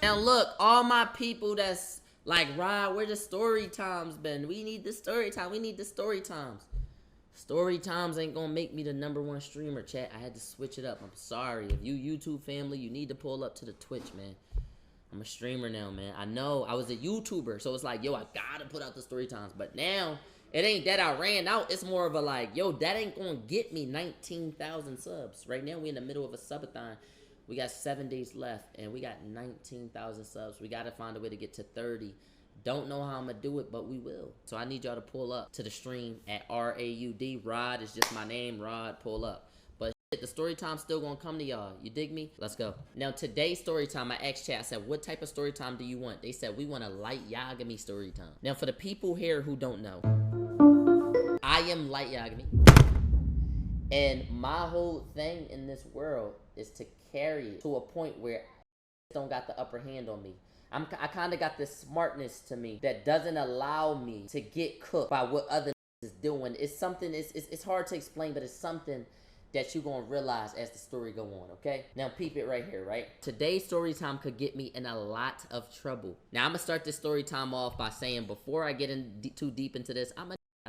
Now look, all my people that's like, Rod, where the story times been? We need the story time. We need the story times. Story times ain't gonna make me the #1 streamer, chat. I had to switch it up. I'm sorry. If you YouTube family, you need to pull up to the Twitch, man. I'm a streamer now, man. I know I was a YouTuber, so it's like, yo, I gotta put out the story times. But now, it ain't that I ran out. It's more of a like, yo, that ain't gonna get me 19,000 subs. Right now, we in the middle of a subathon. We got 7 days left, and we got 19,000 subs. We gotta find a way to get to 30. Don't know how I'm gonna do it, but we will. So I need y'all to pull up to the stream at RAUD. Rod is just my name. Rod, pull up. But the story time's still gonna come to y'all. You dig me? Let's go. Now today's story time, I asked chat. I said, what type of story time do you want? They said, we want a light Yagami story time. Now for the people here who don't know, I am light Yagami, and my whole thing in this world is to carry it to a point where don't got the upper hand on me. I kind of got this smartness to me that doesn't allow me to get cooked by what other is doing. It's something, it's hard to explain, but it's something that you're going to realize as the story go on, okay? Now peep it right here, right? Today's story time could get me in a lot of trouble. Now I'm going to start this story time off by saying, before I get in too deep into this, I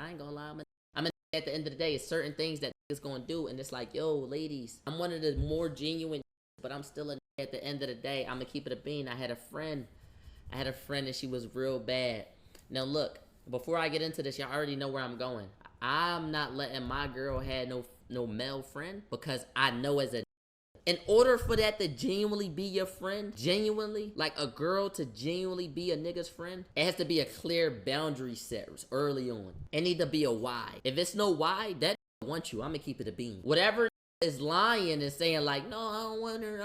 ain't going to lie, I'm at the end of the day, it's certain things that is going to do, and it's like, yo, ladies, I'm one of the more genuine, but I'm still at the end of the day, I'm gonna keep it a bean. I had a friend and she was real bad. Now look, before I get into this, y'all already know where I'm going. I'm not letting my girl have no male friend, because I know as a, in order for that to genuinely be your friend, genuinely, like a girl to genuinely be a nigga's friend, it has to be a clear boundary set early on. It need to be a why. If it's no why, that want you, I'm gonna keep it a bean. Whatever is lying and saying like, no, I don't want her,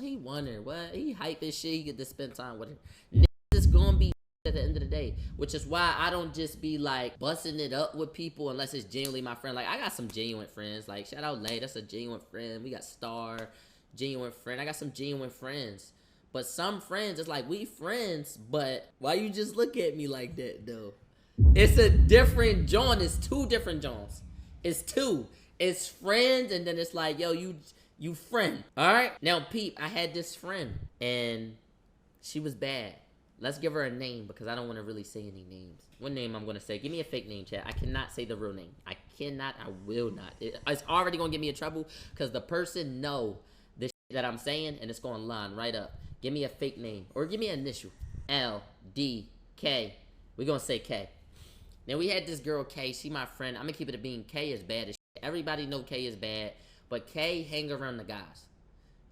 he want her, what? He hype his shit, he get to spend time with her. Niggas is gonna be at the end of the day, which is why I don't just be like busting it up with people unless it's genuinely my friend. Like, I got some genuine friends, like shout out Lay, that's a genuine friend. We got Star, genuine friend. I got some genuine friends, but some friends, it's like, we friends, but why you just look at me like that though? It's a different joint. It's two different joints. It's two. It's friends, and then it's like, yo, you friend. All right? Now, peep, I had this friend, and she was bad. Let's give her a name, because I don't want to really say any names. What name I'm going to say? Give me a fake name, chat. I cannot say the real name. I cannot. I will not. It's already going to get me in trouble, because the person know the shit that I'm saying, and it's going to line right up. Give me a fake name, or give me an initial. L, D, K. We're going to say K. Now, we had this girl, K. She my friend. I'm going to keep it a bean. K is bad as shit. Everybody know K is bad, but K hang around the guys.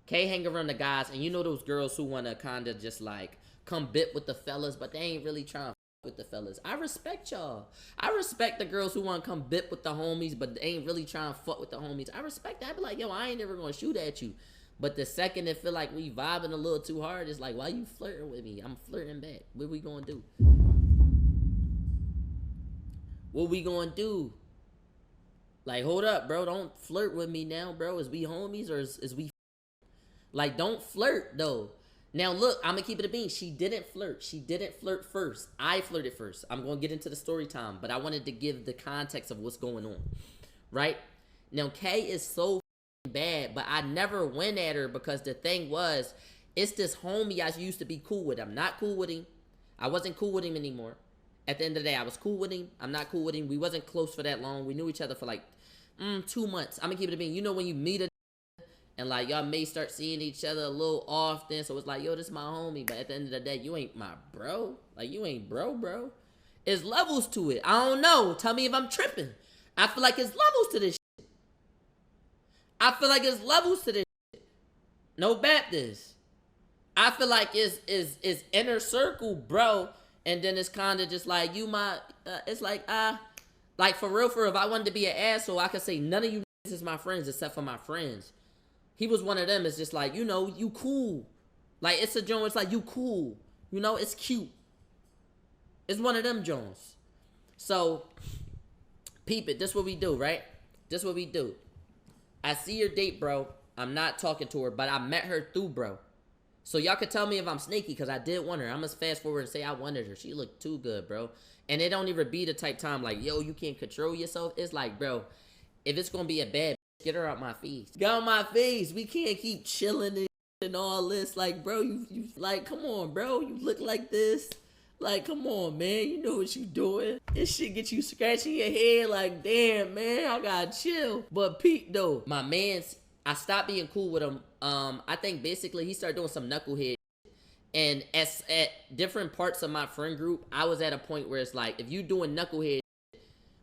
K hang around the guys, and you know those girls who want to kind of just like come bit with the fellas, but they ain't really trying to with the fellas. I respect y'all. I respect the girls who want to come bit with the homies, but they ain't really trying to fuck with the homies. I respect that. I be like, yo, I ain't never going to shoot at you. But the second it feel like we vibing a little too hard, it's like, why you flirting with me? I'm flirting back. What we going to do? What we going to do? Like, hold up, bro. Don't flirt with me now, bro. Is we homies or is we... Like, don't flirt, though. Now, look, I'm going to keep it a bean. She didn't flirt. She didn't flirt first. I flirted first. I'm going to get into the story time, but I wanted to give the context of what's going on, right? Now, Kay is so bad, but I never went at her because the thing was, it's this homie I used to be cool with. I'm not cool with him. I wasn't cool with him anymore. At the end of the day, I was cool with him. I'm not cool with him. We wasn't close for that long. We knew each other for like 2 months. I'm gonna keep it a bean. You know when you meet a and like y'all may start seeing each other a little often, so it's like, yo, this is my homie, but at the end of the day, you ain't my bro. Like, you ain't bro. There's levels to it. I don't know. Tell me if I'm tripping. I feel like it's levels to this shit. I feel like it's levels to this shit. No Baptist. I feel like it's inner circle, bro. And then it's kind of just like, you my, it's like for real, if I wanted to be an asshole, I could say none of you is my friends except for my friends. He was one of them. It's just like, you know, you cool. Like, it's a joint, it's like, you cool. You know, it's cute. It's one of them joints. So, peep it. This what we do, right? This what we do. I see your date, bro. I'm not talking to her, but I met her through, bro. So y'all could tell me if I'm sneaky, because I did want her. I'm going to fast forward and say I wanted her. She looked too good, bro. And it don't even be the type time like, yo, you can't control yourself. It's like, bro, if it's going to be a bad, get her out my face. Get out my face. We can't keep chilling and and all this. Like, bro, you like, come on, bro. You look like this. Like, come on, man. You know what you doing. This shit get you scratching your head like, damn, man, I gotta chill. But Pete, though, my man's, I stopped being cool with him. I think basically he started doing some knucklehead. And at different parts of my friend group, I was at a point where it's like, if you doing knucklehead,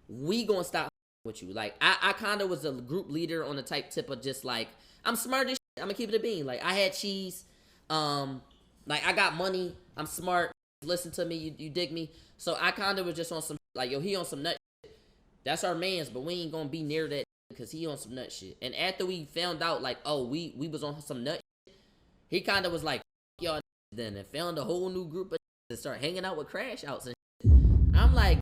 we gonna stop with you. Like, I kind of was a group leader on the type tip of just like, I'm smart as shit. I'm gonna keep it a bean. Like, I had cheese. Like, I got money. I'm smart. Listen to me. You dig me? So I kind of was just on some, like, yo, he on some nut shit. That's our mans, but we ain't gonna be near that because he on some nut shit. And after we found out, like, oh, we was on some nut shit, he kind of was like, y'all then, and found a whole new group of and start hanging out with crash outs and shit. I'm like,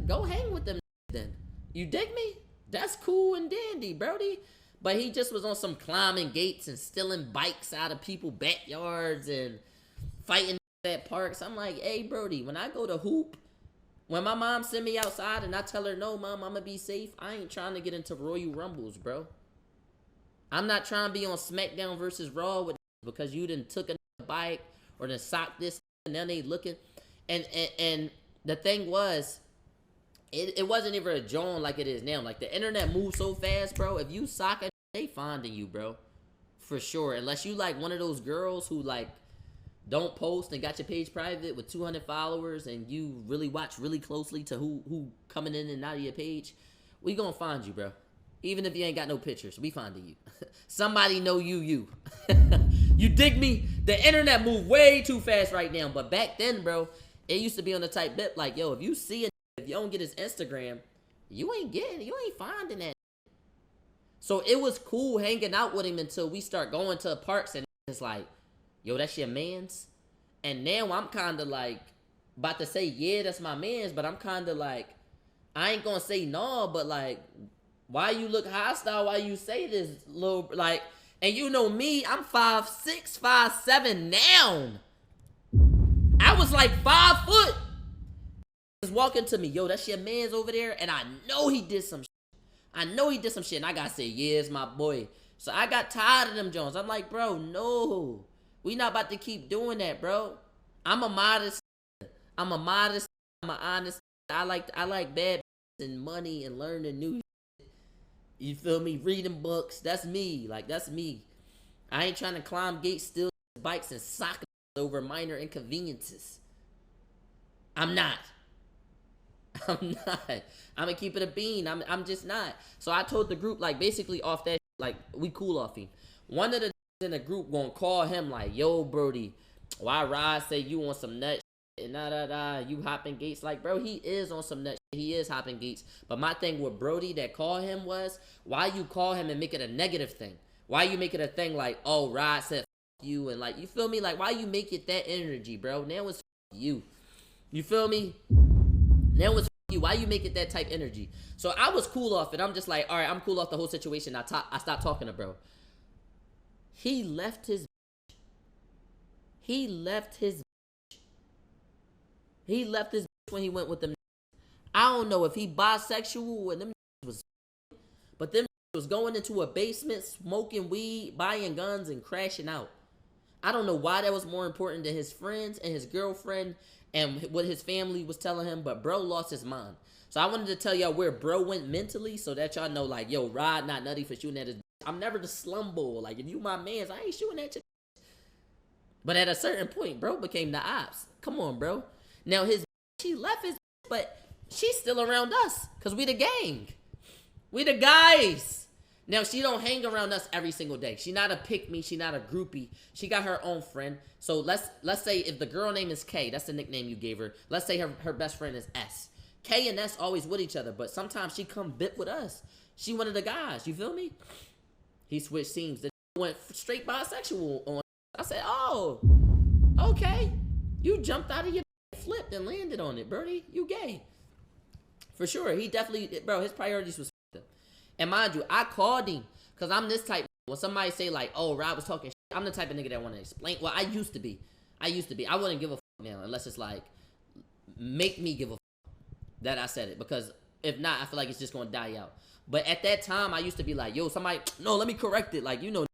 go hang with them then. You dig me? That's cool and dandy, Brody. But he just was on some climbing gates and stealing bikes out of people's backyards and fighting at parks. I'm like, hey, Brody, when I go to hoop, when my mom send me outside and I tell her, no, mom, I'm gonna be safe, I ain't trying to get into Royal Rumbles, bro. I'm not trying to be on SmackDown versus Raw with because you done took a bike or done socked this and now they looking. And the thing was, it wasn't even a John like it is now. Like, the internet moves so fast, bro. If you sock it, they finding you, bro. For sure. Unless you like one of those girls who like don't post and got your page private with 200 followers and you really watch really closely to who coming in and out of your page, we gonna find you, bro. Even if you ain't got no pictures, we finding you. Somebody know you. You dig me? The internet move way too fast right now. But back then, bro, it used to be on the type bit like, yo, if you see it, if you don't get his Instagram, you ain't finding that. So it was cool hanging out with him until we start going to parks and it's like, yo, that's your mans? And now I'm kind of like, about to say, yeah, that's my mans, but I'm kind of like, I ain't gonna say no, but like, why you look hostile while you say this, little, like, and you know me, I'm 5'6", 5'7" now. I was like 5 foot. He was walking to me, yo, that's your mans over there, and I know he did some shit. And I gotta say, yeah, it's my boy. So I got tired of them Jones. I'm like, bro, no. We not about to keep doing that, bro. I'm a modest, I'm an honest. I like bad and money and learning new shit. You feel me? Reading books. That's me. Like, that's me. I ain't trying to climb gates, steal bikes, and sock over minor inconveniences. I'm not. I'm gonna keep it a bean. I'm just not. So I told the group, like, basically off that, like, we cool off him. One of the in the group gonna call him like, yo, Brody, why Rod say you on some nut shit and you hopping gates? Like, bro, he is on some nut shit. He is hopping gates. But my thing with Brody that called him was, why you call him and make it a negative thing? Why you make it a thing like, oh, Rod said f you, and like, you feel me? Like, why you make it that energy, bro? Now it's f you. You feel me? Now it's f you. Why you make it that type energy? So I was cool off it. I'm just like, all right, I'm cool off the whole situation. I stopped talking to bro. He left his when he went with them. I don't know if he bisexual and them was, but them was going into a basement, smoking weed, buying guns, and crashing out. I don't know why that was more important than his friends and his girlfriend and what his family was telling him, but bro lost his mind. So I wanted to tell y'all where bro went mentally so that y'all know, like, yo, Rod not nutty for shooting at his. I'm never the slum bull. Like, if you my mans, I ain't shooting at you. But at a certain point, bro became the ops. Come on, bro. Now she left his, but she's still around us because we the gang. We the guys. Now, she don't hang around us every single day. She not a pick-me. She not a groupie. She got her own friend. So let's say if the girl name is K, that's the nickname you gave her. Let's say her best friend is S. K and S always with each other, but sometimes she come bit with us. She one of the guys. You feel me? He switched teams. Then went straight bisexual on. I said, oh, okay. You jumped out of your flipped and landed on it, Bernie. You gay. For sure. He definitely, bro, his priorities was f***ed up. And mind you, I called him because I'm this type. When somebody say like, oh, Rob was talking shit, I'm the type of nigga that want to explain. Well, I used to be. I wouldn't give a f*** now unless it's like, make me give a f*** that I said it. Because if not, I feel like it's just going to die out. But at that time, I used to be like, yo, somebody, no, let me correct it. Like, you know,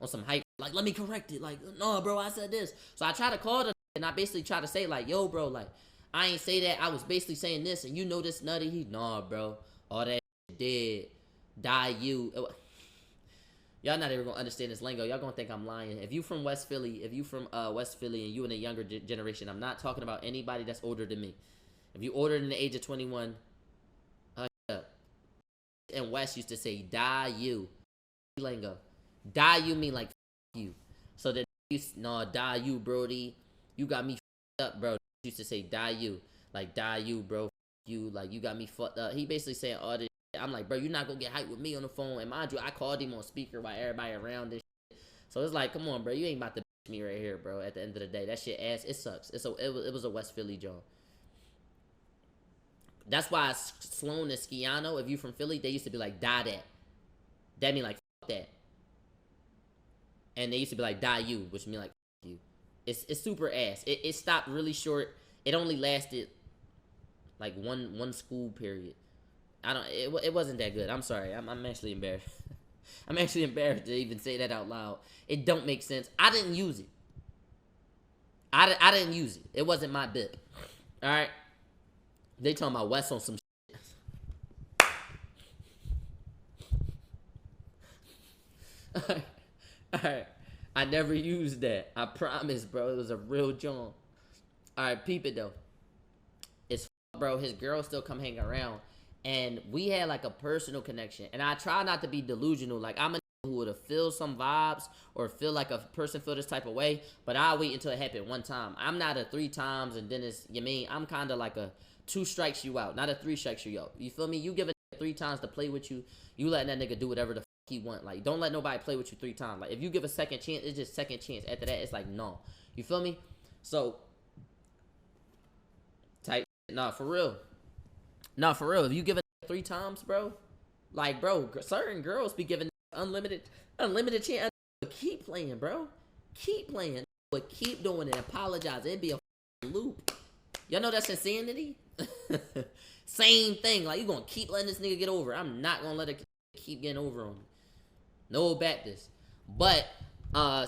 on some hype. Like, let me correct it. Like, no, bro, I said this. So I try to call the and I basically try to say, like, yo, bro, like, I ain't say that. I was basically saying this, and you know this nutty. He, nah, bro. All that dead. Die you. Y'all not even gonna understand this lingo. Y'all gonna think I'm lying. If you from West Philly, and you in a younger generation, I'm not talking about anybody that's older than me. If you older than the age of 21, and West used to say, die you. Lingo. Die you mean like you. So that no, die you, Brody. You got me up, bro. Used to say die you. Like die you, bro. You like you got me fucked up. He basically saying all this shit. I'm like, bro, you're not gonna get hyped with me on the phone. And mind you, I called him on speaker while everybody around this shit. So it's like, come on, bro. You ain't about to bitch me right here, bro. At the end of the day. That shit ass. It sucks. It was a West Philly joint. That's why Sloan and Skiano, if you from Philly, they used to be like, die that. That mean like fuck that. And they used to be like, die you, which mean like fuck you. It's super ass. It stopped really short. It only lasted like one school period. It wasn't that good. I'm sorry. I'm actually embarrassed. I'm actually embarrassed to even say that out loud. It don't make sense. I didn't use it. I didn't use it. It wasn't my bip. All right. They talking about West on some shit. Alright. I never used that. I promise, bro. It was a real joint. Alright, peep it though. It's bro. His girl still come hang around. And we had like a personal connection. And I try not to be delusional. Like I'm a who would have feel some vibes or feel like a person feel this type of way. But I'll wait until it happened one time. I'm not a 3 times and then it's, you mean, I'm kind of like a 2 strikes you out, not a 3 strikes you out. You feel me? You give it 3 times to play with you. You letting that nigga do whatever the fuck he want. Like, don't let nobody play with you 3 times. Like, if you give a second chance, it's just second chance. After that, it's like, no. You feel me? So, type, nah, for real. Nah, for real. If you give it 3 times, bro, like, bro, certain girls be giving unlimited chance. But keep playing, bro. Keep playing. But keep doing it. Apologize. It'd be a loop. Y'all know that's insanity? Same thing. Like, you gonna keep letting this nigga get over. I'm not gonna let it keep getting over on me. No Baptist. But,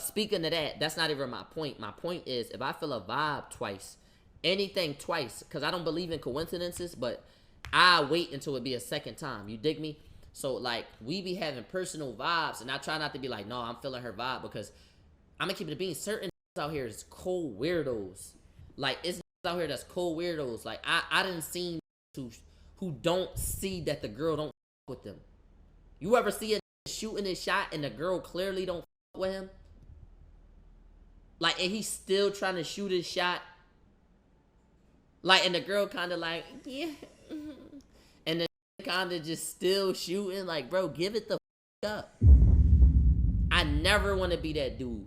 speaking of that, that's not even my point. My point is, if I feel a vibe twice, anything twice, because I don't believe in coincidences, but I wait until it be a second time. You dig me? So, like, we be having personal vibes, and I try not to be like, no, I'm feeling her vibe, because I'm gonna keep it being certain out here is cold weirdos. Like, it's out here that's cold weirdos. Like, I didn't see who don't see that the girl don't with them. You ever see a shooting his shot and the girl clearly don't with him? Like, and he's still trying to shoot his shot. Like, and the girl kind of like, yeah. And the kind of just still shooting. Like, bro, give it the up. I never want to be that dude.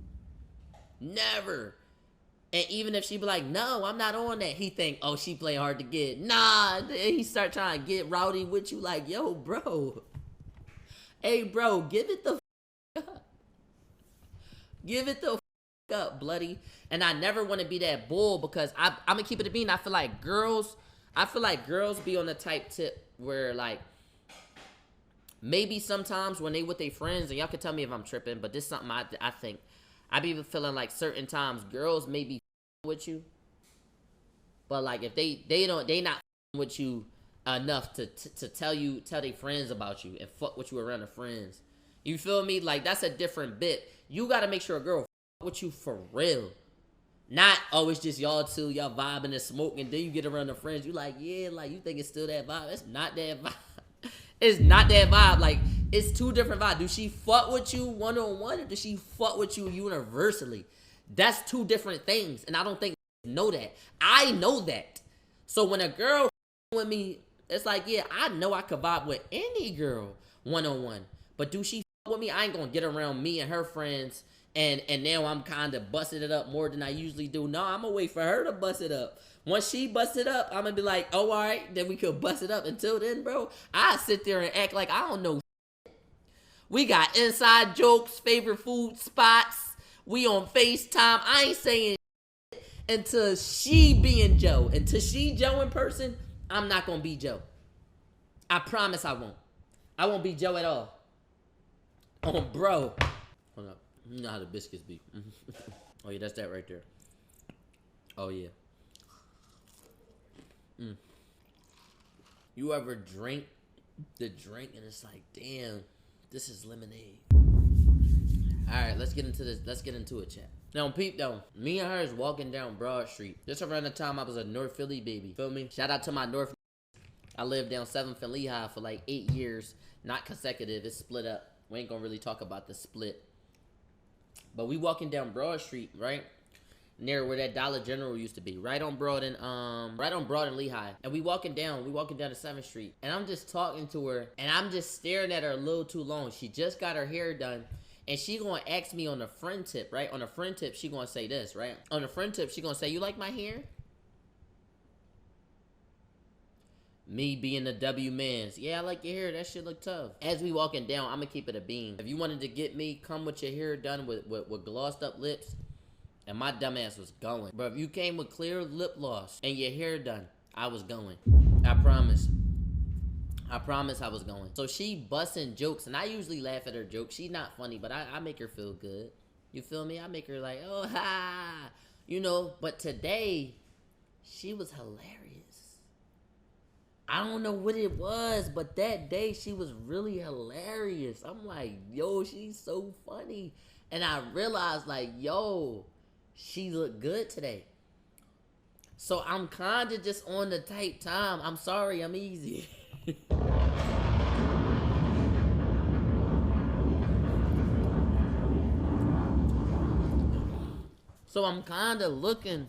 Never. And even if she be like, no, I'm not on that, he think, oh, she play hard to get. Nah, then he start trying to get rowdy with you like, yo, bro. Hey, bro, give it the up. Give it the up, bloody. And I never want to be that bull because I'm going to keep it a bean. I feel like girls be on the type tip where, like, maybe sometimes when they with their friends, and y'all can tell me if I'm tripping, but this is something I think. I be feeling like certain times girls may be with you, but like if they not with you enough to tell their friends about you and fuck with you around the friends. You feel me? Like that's a different bit. You gotta make sure a girl fuck with you for real. Not, oh, it's just y'all two, y'all vibing and smoking, then you get around the friends, you like, yeah, like you think it's still that vibe. It's not that vibe. It's not that vibe. Like, it's 2 different vibes. Do she fuck with you one-on-one or does she fuck with you universally? That's 2 different things. And I don't think know that. I know that. So when a girl with me, it's like, yeah, I know I could vibe with any girl one-on-one. But do she fuck with me? I ain't gonna get around me and her friends and now I'm kind of busting it up more than I usually do. No, I'm gonna wait for her to bust it up. Once she busts it up, I'm gonna be like, oh, all right, then we could bust it up. Until then, bro, I sit there and act like I don't know shit. We got inside jokes, favorite food spots. We on FaceTime. I ain't saying shit until she being Joe. Until she Joe in person, I'm not gonna be Joe. I promise I won't. I won't be Joe at all. Oh, bro. Hold up. You know how the biscuits be. Oh yeah, that's that right there. Oh yeah. You ever drink the drink and it's like, damn, this is lemonade. Alright, let's get into this. Let's get into it, chat. Now, peep though, me and her is walking down Broad Street. Just around the time I was a North Philly baby. Feel me? Shout out to my North. I lived down 7th and Lehigh for like 8 years. Not consecutive, it's split up. We ain't gonna really talk about the split. But we walking down Broad Street, right? Near where that Dollar General used to be. Right on Broad and Lehigh. And we walking down to 7th Street. And I'm just talking to her. And I'm just staring at her a little too long. She just got her hair done. And she gonna ask me on the friend tip, right? On the friend tip, she gonna say this, right? On the friend tip, she gonna say, you like my hair? Me being the W mans. Yeah, I like your hair. That shit look tough. As we walking down, I'm gonna keep it a beam. If you wanted to get me, come with your hair done with glossed up lips. And my dumb ass was going. But if you came with clear lip gloss and your hair done, I was going. I promise. I promise I was going. So she busting jokes, and I usually laugh at her jokes. She's not funny, but I make her feel good. You feel me? I make her like, oh, ha. You know, but today, she was hilarious. I don't know what it was, but that day, she was really hilarious. I'm like, yo, she's so funny. And I realized, like, yo, she looked good today. So I'm kind of just on the tight time. I'm sorry, I'm easy. So I'm kind of looking,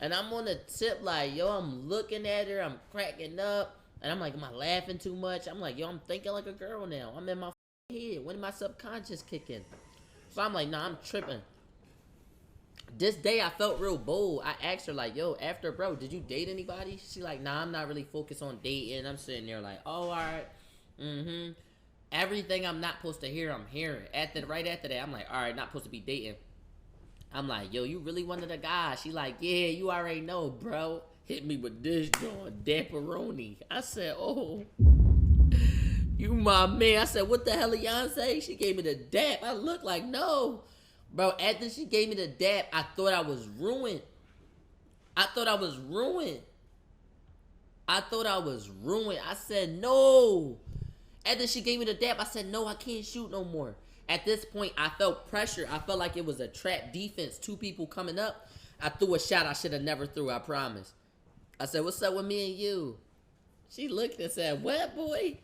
and I'm on the tip like, yo, I'm looking at her, I'm cracking up, and I'm like, am I laughing too much? I'm like, yo, I'm thinking like a girl now. I'm in my head. When did my subconscious kick in? So I'm like, nah, I'm tripping. This day I felt real bold. I asked her like, yo, after bro, did you date anybody? She like, nah, I'm not really focused on dating. I'm sitting there like, oh, all right. Everything I'm not supposed to hear, I'm hearing. Right after that, I'm like, all right, not supposed to be dating. I'm like, yo, you really one of the guys? She like, yeah, you already know, bro. Hit me with this joint, Dapperoni. I said, oh, you my man. I said, what the hell did y'all say? She gave me the dap. I looked like, no. Bro, after she gave me the dap, I thought I was ruined. I thought I was ruined. I said, no. After she gave me the dap, I said, no, I can't shoot no more. At this point, I felt pressure. I felt like it was a trap defense. 2 people coming up. I threw a shot I should have never threw, I promise. I said, what's up with me and you? She looked and said, what, boy?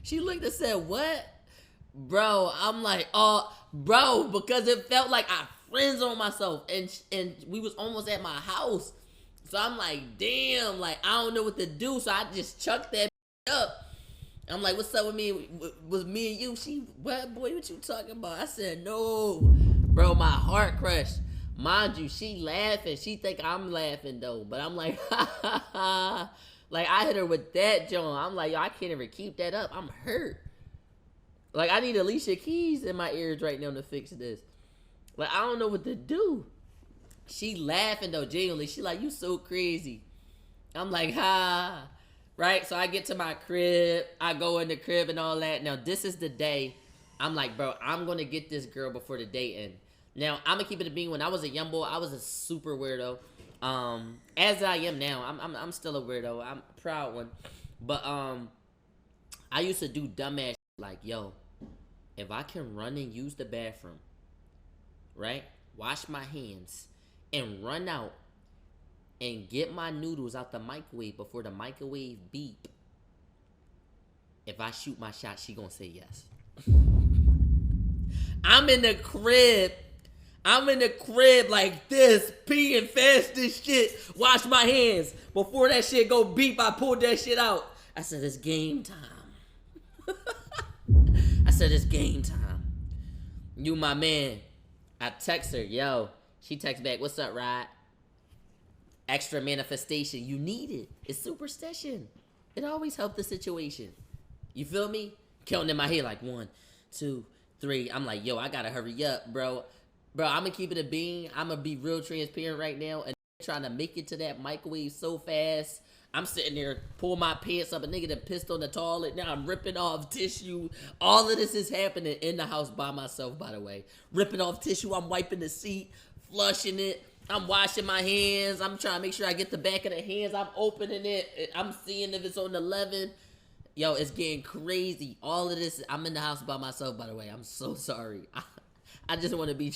She looked and said, what? Bro, I'm like, oh, bro, because it felt like I friends on myself. And we was almost at my house. So I'm like, damn, like, I don't know what to do. So I just chucked that up. I'm like, what's up with me? Was me and you? She, what, boy, what you talking about? I said, no. Bro, my heart crushed. Mind you, she laughing. She think I'm laughing, though. But I'm like, ha, ha, ha. Like, I hit her with that, John. I'm like, yo, I can't even keep that up. I'm hurt. Like, I need Alicia Keys in my ears right now to fix this. Like, I don't know what to do. She laughing, though, genuinely. She like, you so crazy. I'm like, ha. Right? So I get to my crib. I go in the crib and all that. Now, this is the day. I'm like, bro, I'm going to get this girl before the day ends. Now, I'm going to keep it a being. When I was a young boy, I was a super weirdo. As I am now, I'm still a weirdo. I'm a proud one. But I used to do dumbass shit like, yo, if I can run and use the bathroom, right? Wash my hands and run out and get my noodles out the microwave before the microwave beep. If I shoot my shot, she gonna say yes. I'm in the crib like this, peeing fast as shit. Wash my hands. Before that shit go beep, I pulled that shit out. I said, it's game time. I said, it's game time. You my man. I text her, yo. She texts back, what's up, Rod? Extra manifestation. You need it. It's superstition. It always helps the situation. You feel me? Counting in my head like 1, 2, 3. I'm like, yo, I gotta hurry up, bro. Bro, I'm gonna keep it a bean. I'm gonna be real transparent right now and trying to make it to that microwave so fast. I'm sitting there, pull my pants up, a nigga that pissed on the toilet. Now I'm ripping off tissue. All of this is happening in the house by myself, by the way. Ripping off tissue, I'm wiping the seat, flushing it. I'm washing my hands. I'm trying to make sure I get the back of the hands. I'm opening it. I'm seeing if it's on 11. Yo, it's getting crazy. All of this, I'm in the house by myself, by the way. I'm so sorry. I just want to be,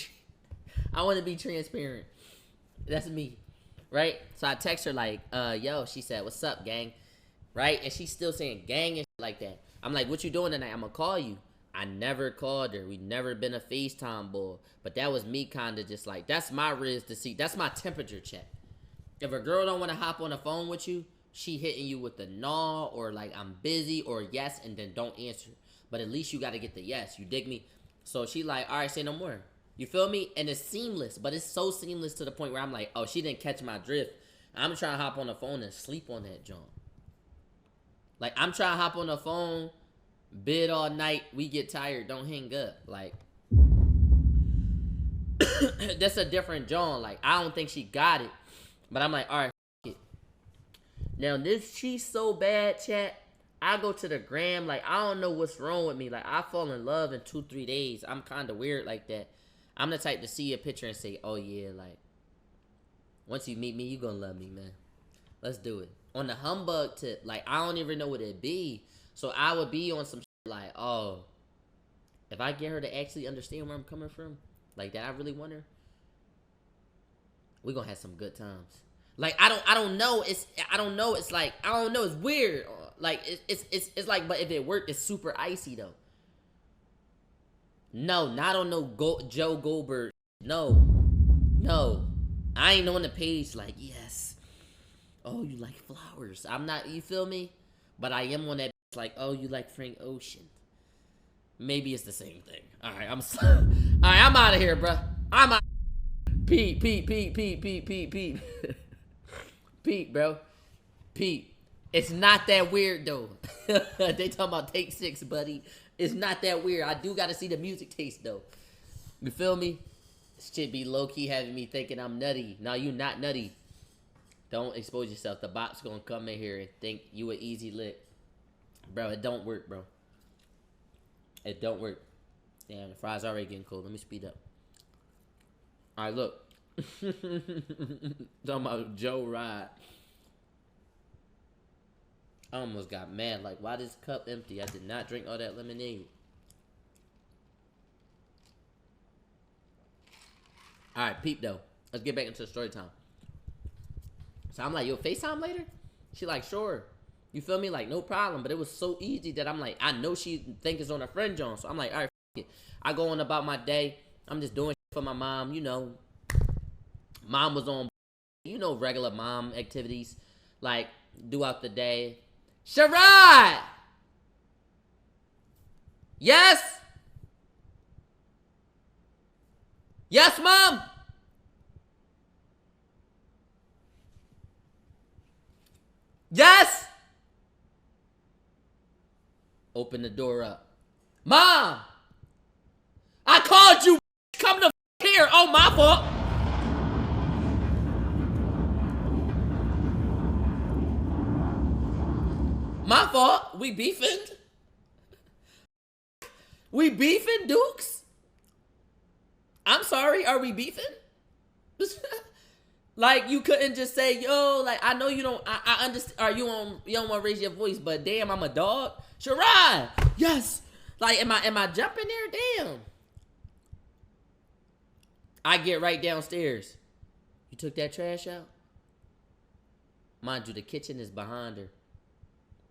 I want to be transparent. That's me, right? So I text her like, yo, she said, what's up, gang? Right? And she's still saying gang and shit like that. I'm like, what you doing tonight? I'm going to call you. I never called her. We never been a FaceTime bull. But that was me kind of just like, that's my riz to see. That's my temperature check. If a girl don't want to hop on the phone with you, she hitting you with the no or like I'm busy or yes and then don't answer. But at least you got to get the yes. You dig me? So she like, all right, say no more. You feel me? And it's seamless. But it's so seamless to the point where I'm like, oh, she didn't catch my drift. I'm trying to hop on the phone and sleep on that joint. Like, I'm trying to hop on the phone, bid all night, we get tired, don't hang up. Like, that's a different John. Like, I don't think she got it. But I'm like, all right, f it. Now, this, she's so bad, chat. I go to the gram, like, I don't know what's wrong with me. Like, I fall in love in 2-3 days. I'm kind of weird like that. I'm the type to see a picture and say, oh, yeah, like, once you meet me, you gonna love me, man. Let's do it. On the humbug tip, like, I don't even know what it'd be. So I would be on some shit like, oh, if I get her to actually understand where I'm coming from, like that I really want her, we gonna have some good times. Like, I don't know. It's like, I don't know. It's weird. Like, it's like, but if it worked, it's super icy, though. No, not on no Joe Goldberg. No. I ain't on the page like, yes. Oh, you like flowers. I'm not, you feel me? But I am on that like, oh, you like Frank Ocean. Maybe it's the same thing. All right, I'm out of here, bro. I'm out. Pete. Pete, bro. Pete. It's not that weird, though. They talking about take 6, buddy. It's not that weird. I do got to see the music taste, though. You feel me? This shit be low-key having me thinking I'm nutty. No, you not nutty. Don't expose yourself. The bot's gonna come in here and think you an easy lick. Bro, it don't work, bro. It don't work. Damn, the fries already getting cold. Let me speed up. Alright, look. Talking about Joe Ride. I almost got mad. Like, why this cup empty? I did not drink all that lemonade. Alright, peep though. Let's get back into the story time. So I'm like, yo, FaceTime later? She like, sure. You feel me? Like, no problem. But it was so easy that I'm like, I know she think it's on her friend John. So I'm like, all right, f it. I go on about my day. I'm just doing shit for my mom. You know, mom was on, you know, regular mom activities. Like, throughout the day. Sharad! Yes? Yes, mom? Yes? Open the door up. Mom! I called you! Come the here! Oh, my fault! My fault? We beefing? We beefing, Dukes? I'm sorry, are we beefing? Like, you couldn't just say, yo, like, I know you don't, I understand, or you don't want to raise your voice, but damn, I'm a dog. Sharad, yes. Like, am I jumping there? Damn. I get right downstairs. You took that trash out? Mind you, the kitchen is behind her.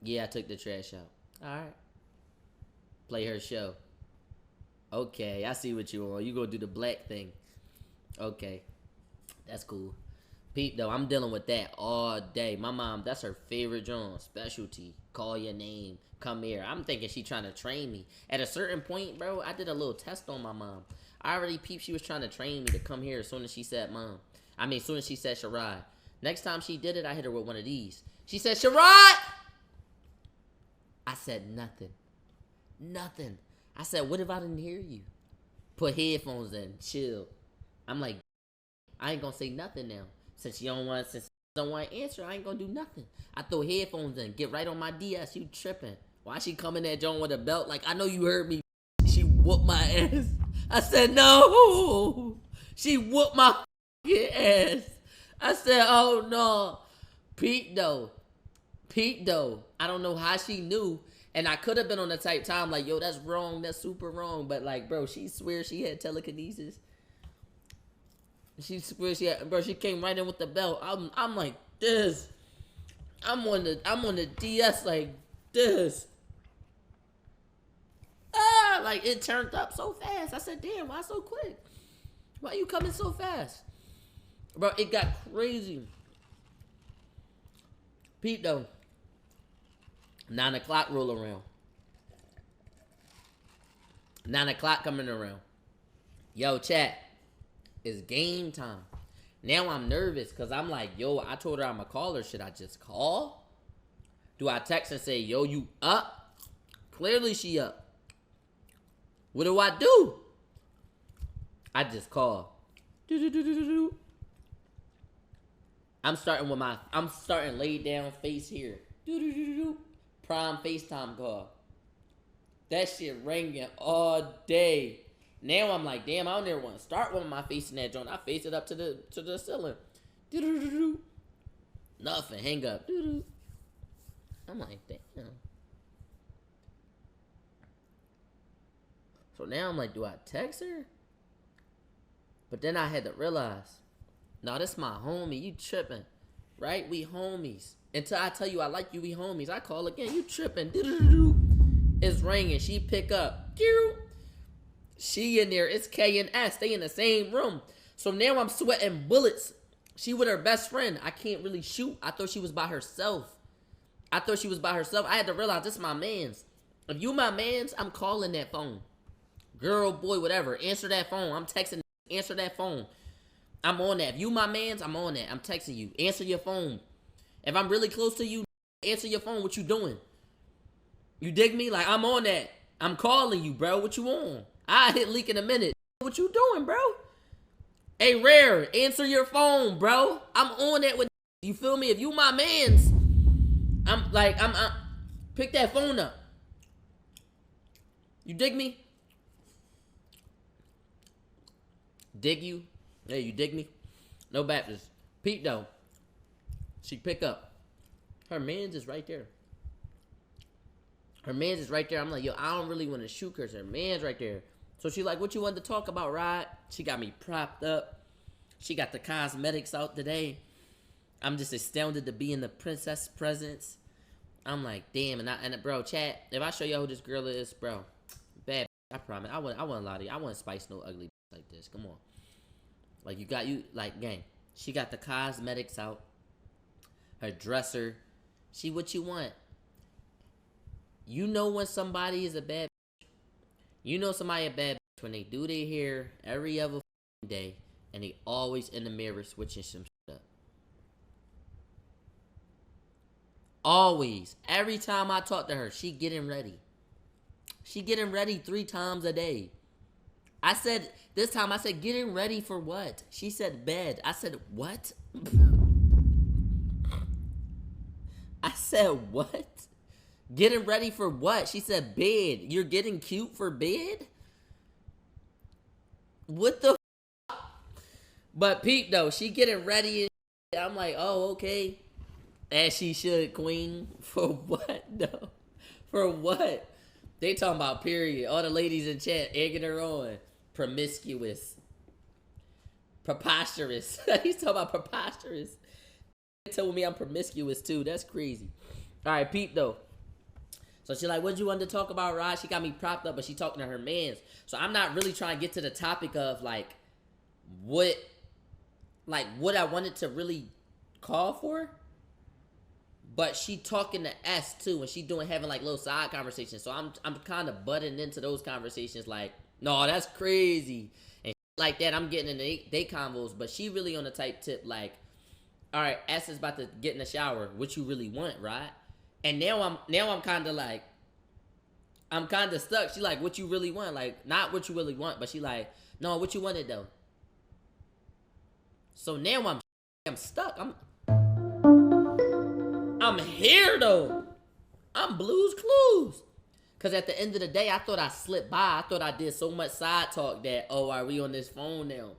Yeah, I took the trash out. All right. Play her show. Okay, I see what you want. You gonna do the black thing. Okay. That's cool. Pete, though, I'm dealing with that all day. My mom, that's her favorite genre. Specialty. Call your name. Come here. I'm thinking she trying to train me. At a certain point, bro, I did a little test on my mom. I already peeped she was trying to train me to come here as soon as she said mom. I mean, as soon as she said Sharad. Next time she did it, I hit her with one of these. She said, Sharad! I said nothing. Nothing. I said, what if I didn't hear you? Put headphones in. Chill. I'm like, I ain't gonna say nothing now. Since you don't want, since don't want to answer, I ain't gonna do nothing. I throw headphones in, get right on my DS. You tripping? Why she coming that joint with a belt? Like, I know you heard me. She whooped my ass. I said no. She whooped my ass. I said, oh no. Pete though. I don't know how she knew. And I could have been on the type time like, yo, that's wrong. That's super wrong. But like, bro, she swears she had telekinesis. She swears she had, bro, she came right in with the belt. I'm like this. I'm on the DS like this. Like it turned up so fast. I said, damn, why so quick? Why you coming so fast? Bro, it got crazy. Pete though. 9 o'clock roll around. 9 o'clock coming around. Yo, chat. It's game time. Now I'm nervous because I'm like, yo, I told her I'm going to call her. Should I just call? Do I text and say, yo, you up? Clearly she up. What do I do? I just call. I'm starting laid down face here. Prime FaceTime call. That shit ringing all day. Now I'm like, damn, I don't ever want to start with my face in that joint. I face it up to the ceiling. Nothing. Hang up. I'm like, damn. So now I'm like, do I text her? But then I had to realize, no, this my homie. You tripping. Right? We homies. Until I tell you I like you, we homies. I call again. You tripping. It's ringing. She pick up. She in there. It's K and S. They in the same room. So now I'm sweating bullets. She with her best friend. I can't really shoot. I thought she was by herself. I had to realize this is my mans. If you my mans, I'm calling that phone. Girl, boy, whatever. Answer that phone. I'm texting. Answer that phone. I'm on that. If you my mans, I'm on that. I'm texting you. Answer your phone. If I'm really close to you, answer your phone. What you doing? You dig me? Like, I'm on that. I'm calling you, bro. What you on? I hit leak in a minute. What you doing, bro? Hey, Rare, answer your phone, bro. I'm on that with you. Feel me? If you my mans, I'm pick that phone up. You dig me? Dig you? Hey, you dig me? No Baptist. Pete though. She pick up. Her man's is right there. I'm like, yo, I don't really want to shoot her. Her man's right there. So she like, what you wanted to talk about, Rod? She got me propped up. She got the cosmetics out today. I'm just astounded to be in the princess presence. I'm like, damn. And bro, chat, if I show y'all who this girl is, bro, bad. I promise. I wouldn't lie to you. I wouldn't spice no ugly like this. Come on. Like, gang. She got the cosmetics out. Her dresser. She what you want. You know when somebody is a bad bitch. You know somebody a bad bitch when they do their hair every other day and they always in the mirror switching some shit up. Always. Every time I talk to her, she getting ready. She getting ready 3 times a day. I said, this time I said, getting ready for what? She said bed. I said, what? I said, what? Getting ready for what? She said, bed. You're getting cute for bed? What the f? But Pete, though, she getting ready and shit. I'm like, oh, okay. As she should, queen. For what, though? For what? They talking about period. All the ladies in chat egging her on. Promiscuous. Preposterous. He's talking about preposterous. They told me I'm promiscuous, too. That's crazy. All right, Pete, though. So she like, what you want to talk about, Rod? She got me propped up, but she talking to her mans. So I'm not really trying to get to the topic of, like, what I wanted to really call for. But she talking to S, too, and she having, like, little side conversations. So I'm kind of butting into those conversations like, no, that's crazy. And like that, I'm getting in they convos. But she really on the type tip, like, all right, S is about to get in the shower. What you really want, right? And now I'm kind of like, I'm kind of stuck. She like, what you really want? Like, not what you really want, but she like, no, what you wanted though. So now I'm stuck. I'm here though. I'm Blue's Clues. Cause at the end of the day, I thought I slipped by. I thought I did so much side talk that, oh, are we on this phone now?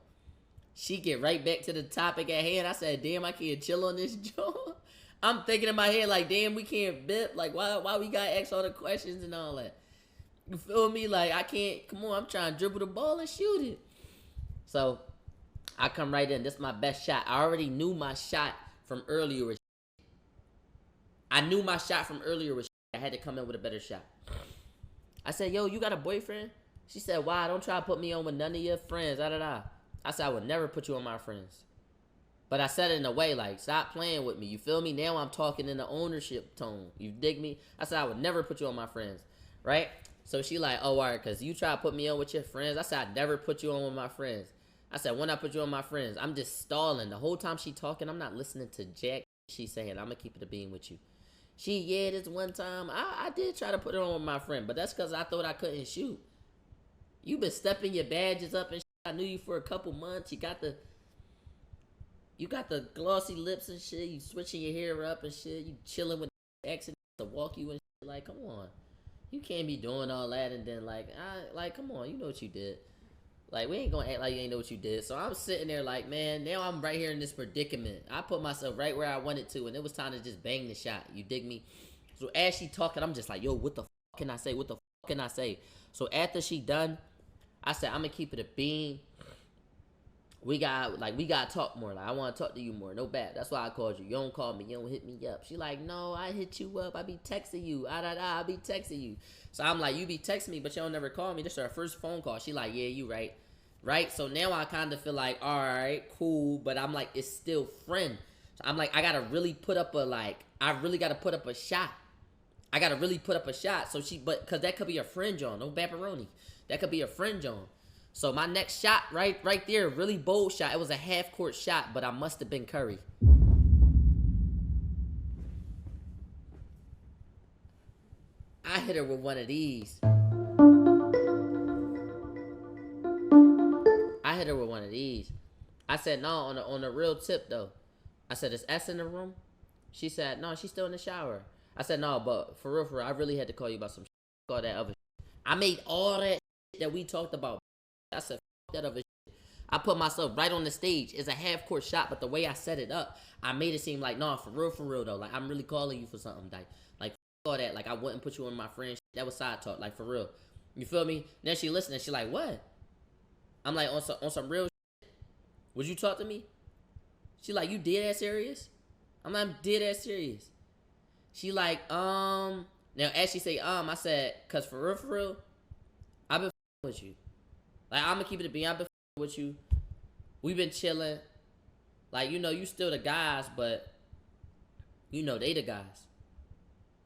She get right back to the topic at hand. I said, damn, I can't chill on this joint. I'm thinking in my head like, damn, we can't bip. Like, why we gotta ask all the questions and all that? You feel me? Like, I can't, come on, I'm trying to dribble the ball and shoot it. So, I come right in. This is my best shot. I already knew my shot from earlier. I knew my shot from earlier was I had to come in with a better shot. I said, yo, you got a boyfriend? She said, why? Don't try to put me on with none of your friends. I said, I would never put you on my friends. But I said it in a way like, stop playing with me. You feel me? Now I'm talking in the ownership tone. You dig me? I said, I would never put you on my friends. Right? So she like, oh, all right, because you try to put me on with your friends. I said, I'd never put you on with my friends. I said, when I put you on my friends, I'm just stalling. The whole time she talking, I'm not listening to jack. She's saying, I'm going to keep it a being with you. This one time, I did try to put it on with my friend, but that's because I thought I couldn't shoot. You been stepping your badges up and shit. I knew you for a couple months. You got the glossy lips and shit. You switching your hair up and shit. You chilling with accidents to walk you and shit. Like, come on. You can't be doing all that and then come on. You know what you did. Like, we ain't gonna act like you ain't know what you did. So I'm sitting there like, man, now I'm right here in this predicament. I put myself right where I wanted to, and it was time to just bang the shot. You dig me? So as she talking, I'm just like, yo, what the fuck can I say? What the fuck can I say? So after she done, I said, I'm gonna keep it a bean. We gotta talk more. Like, I wanna talk to you more. No bad. That's why I called you. You don't call me. You don't hit me up. She like, no, I hit you up. I be texting you. I be texting you. So I'm like, you be texting me, but you don't never call me. This is our first phone call. She like, yeah, you right. Right? So now I kind of feel like, all right, cool. But I'm like, it's still friend. So I'm like, I gotta really put up I really gotta put up a shot. I gotta really put up a shot. So cause that could be a friend, John. No pepperoni. That could be a friend, John. So my next shot, right there, really bold shot. It was a half-court shot, but I must have been Curry. I hit her with one of these. I said, no, on the real tip, though. I said, is S in the room? She said, no, she's still in the shower. I said, no, but for real, I really had to call you about some shit. All that other shit. I made all that shit that we talked about. I said, that other shit. I put myself right on the stage. It's a half-court shot, but the way I set it up, I made it seem like, no, for real, though. Like, I'm really calling you for something. Like all that. Like, I wouldn't put you on my friend. That was side talk. Like, for real. You feel me? Then she listening. She like, what? I'm like, on some real shit. Would you talk to me? She like, you dead ass serious? I'm like, I'm dead ass serious. She like, now as she say, I said, cause for real, I've been with you. Like, I'm gonna keep it a bean. I've been with you. We've been chilling. Like, you know, you still the guys, but you know they the guys.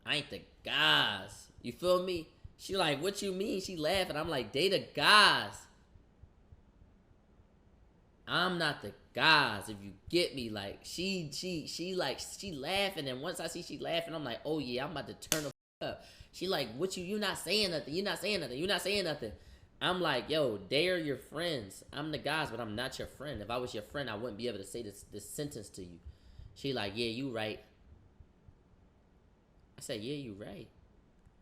I ain't the guys. You feel me? She like, what you mean? She laughing. I'm like, they the guys. I'm not the guys, if you get me. Like, she laughing, and once I see she laughing, I'm like, oh yeah, I'm about to turn the up. She like, what you not saying nothing. You not saying nothing. I'm like, yo, they are your friends. I'm the guys, but I'm not your friend. If I was your friend, I wouldn't be able to say this sentence to you. She like, yeah, you right. I said, yeah, you right.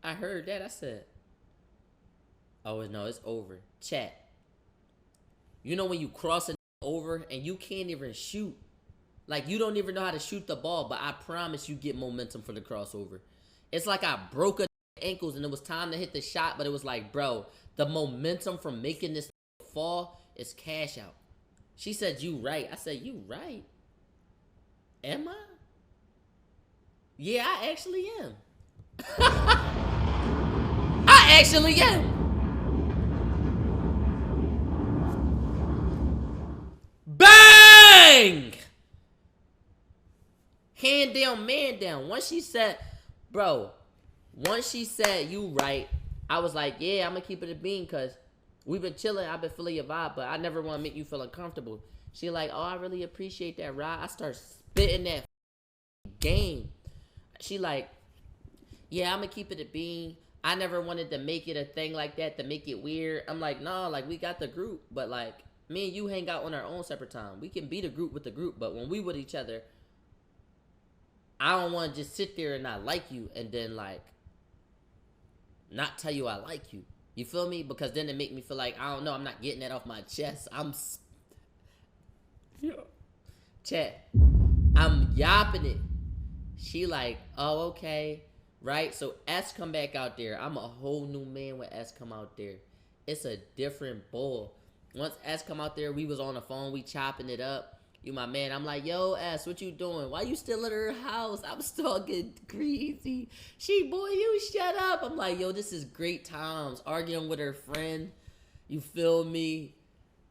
I heard that. I said, oh, no, it's over. Chat. You know when you cross it over and you can't even shoot. Like, you don't even know how to shoot the ball, but I promise you get momentum for the crossover. It's like I broke a ankles and it was time to hit the shot, but it was like, bro, the momentum from making this fall is cash out. She said, you right. I said, you right. Am I? Yeah, I actually am. I actually am. Bang! Hand down, man down. Once she said, you right, I was like, yeah, I'm gonna keep it a bean because we've been chilling. I've been feeling your vibe, but I never want to make you feel uncomfortable. She like, oh, I really appreciate that, Rod. I start spitting that game. She like, yeah, I'm gonna keep it a bean. I never wanted to make it a thing like that, to make it weird. I'm like, no, like, we got the group, but like, me and you hang out on our own separate time. We can be the group with the group, but when we with each other, I don't want to just sit there and not like you and then like not tell you I like you. You feel me? Because then it make me feel like, I don't know, I'm not getting that off my chest. Chat, I'm yapping it. She like, oh, okay. Right? So S come back out there. I'm a whole new man when S come out there. It's a different bull. Once S come out there, we was on the phone, we chopping it up. You my man. I'm like, yo, S, what you doing? Why you still at her house? I'm stalking greasy. She, boy, you shut up. I'm like, yo, this is great times. Arguing with her friend. You feel me?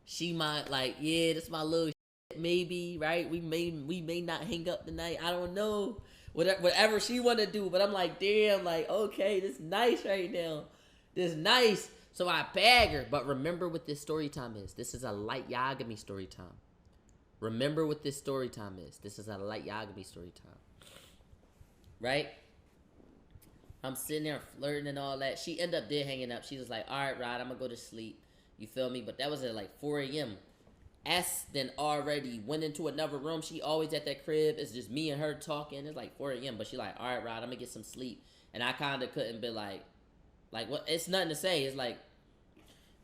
She might like, yeah, this my little shit, maybe, right? We may not hang up tonight. I don't know. Whatever she wanna do. But I'm like, damn, like, okay, this nice right now. This nice. So I bag her. But remember what this story time is. This is a light yagami story time. Remember what this story time is. This is a light yagami story time. Right? I'm sitting there flirting and all that. She ended up there hanging up. She was like, all right, Rod, I'm going to go to sleep. You feel me? But that was at like 4 a.m. S then already went into another room. She always at that crib. It's just me and her talking. It's like 4 a.m. But she like, all right, Rod, I'm going to get some sleep. And I kind of couldn't be like, what? It's nothing to say. It's like,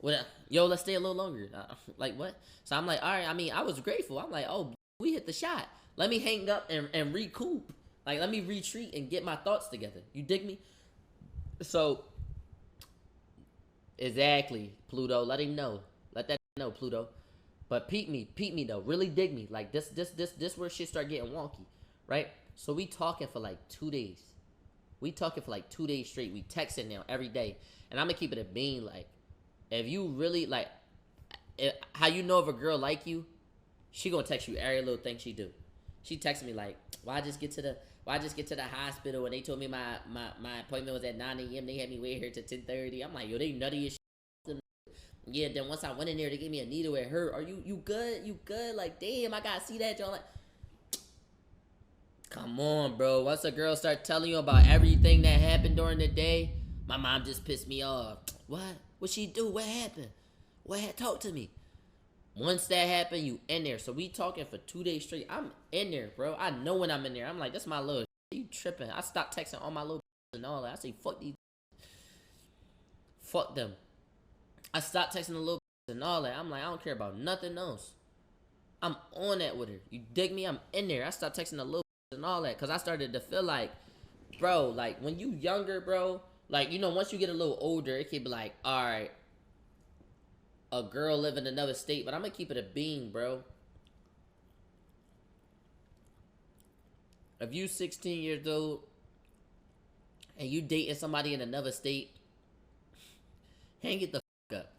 what? Yo, let's stay a little longer. Like, what? So I'm like, all right. I mean, I was grateful. I'm like, oh, we hit the shot. Let me hang up and recoup. Like, let me retreat and get my thoughts together. You dig me? So, exactly, Pluto. Let him know. Let that know, Pluto. But peep me though. Really dig me. Like, this where shit start getting wonky, right? So we talking for like 2 days. We talking for like 2 days straight. We texting now every day. And I'm gonna keep it a bean, like, if you really, like, how you know if a girl like you, she gonna text you every little thing she do. She texted me like, why I just get to the hospital and they told me my appointment was at 9 a.m. They had me wait here to 10:30. I'm like, yo, they nutty as shit. Yeah, then once I went in there, they gave me a needle. It hurt. Are you good? You good? Like, damn, I gotta see that, y'all. Like, come on, bro. Once a girl start telling you about everything that happened during the day, my mom just pissed me off. What? What she do? What happened? Talk to me. Once that happened, you in there. So we talking for 2 days straight. I'm in there, bro. I know when I'm in there. I'm like, that's my little shit. You tripping. I stopped texting all my little and all that. I say, fuck these. Fuck them. I stopped texting the little and all that. I'm like, I don't care about nothing else. I'm on that with her. You dig me? I'm in there. I stopped texting the little and all that. Because I started to feel like, bro, like, when you younger, bro, like, you know, once you get a little older, it can be like, all right, a girl live in another state, but I'm gonna keep it a bean, bro. If you 16 years old and you dating somebody in another state, hang it the fuck up.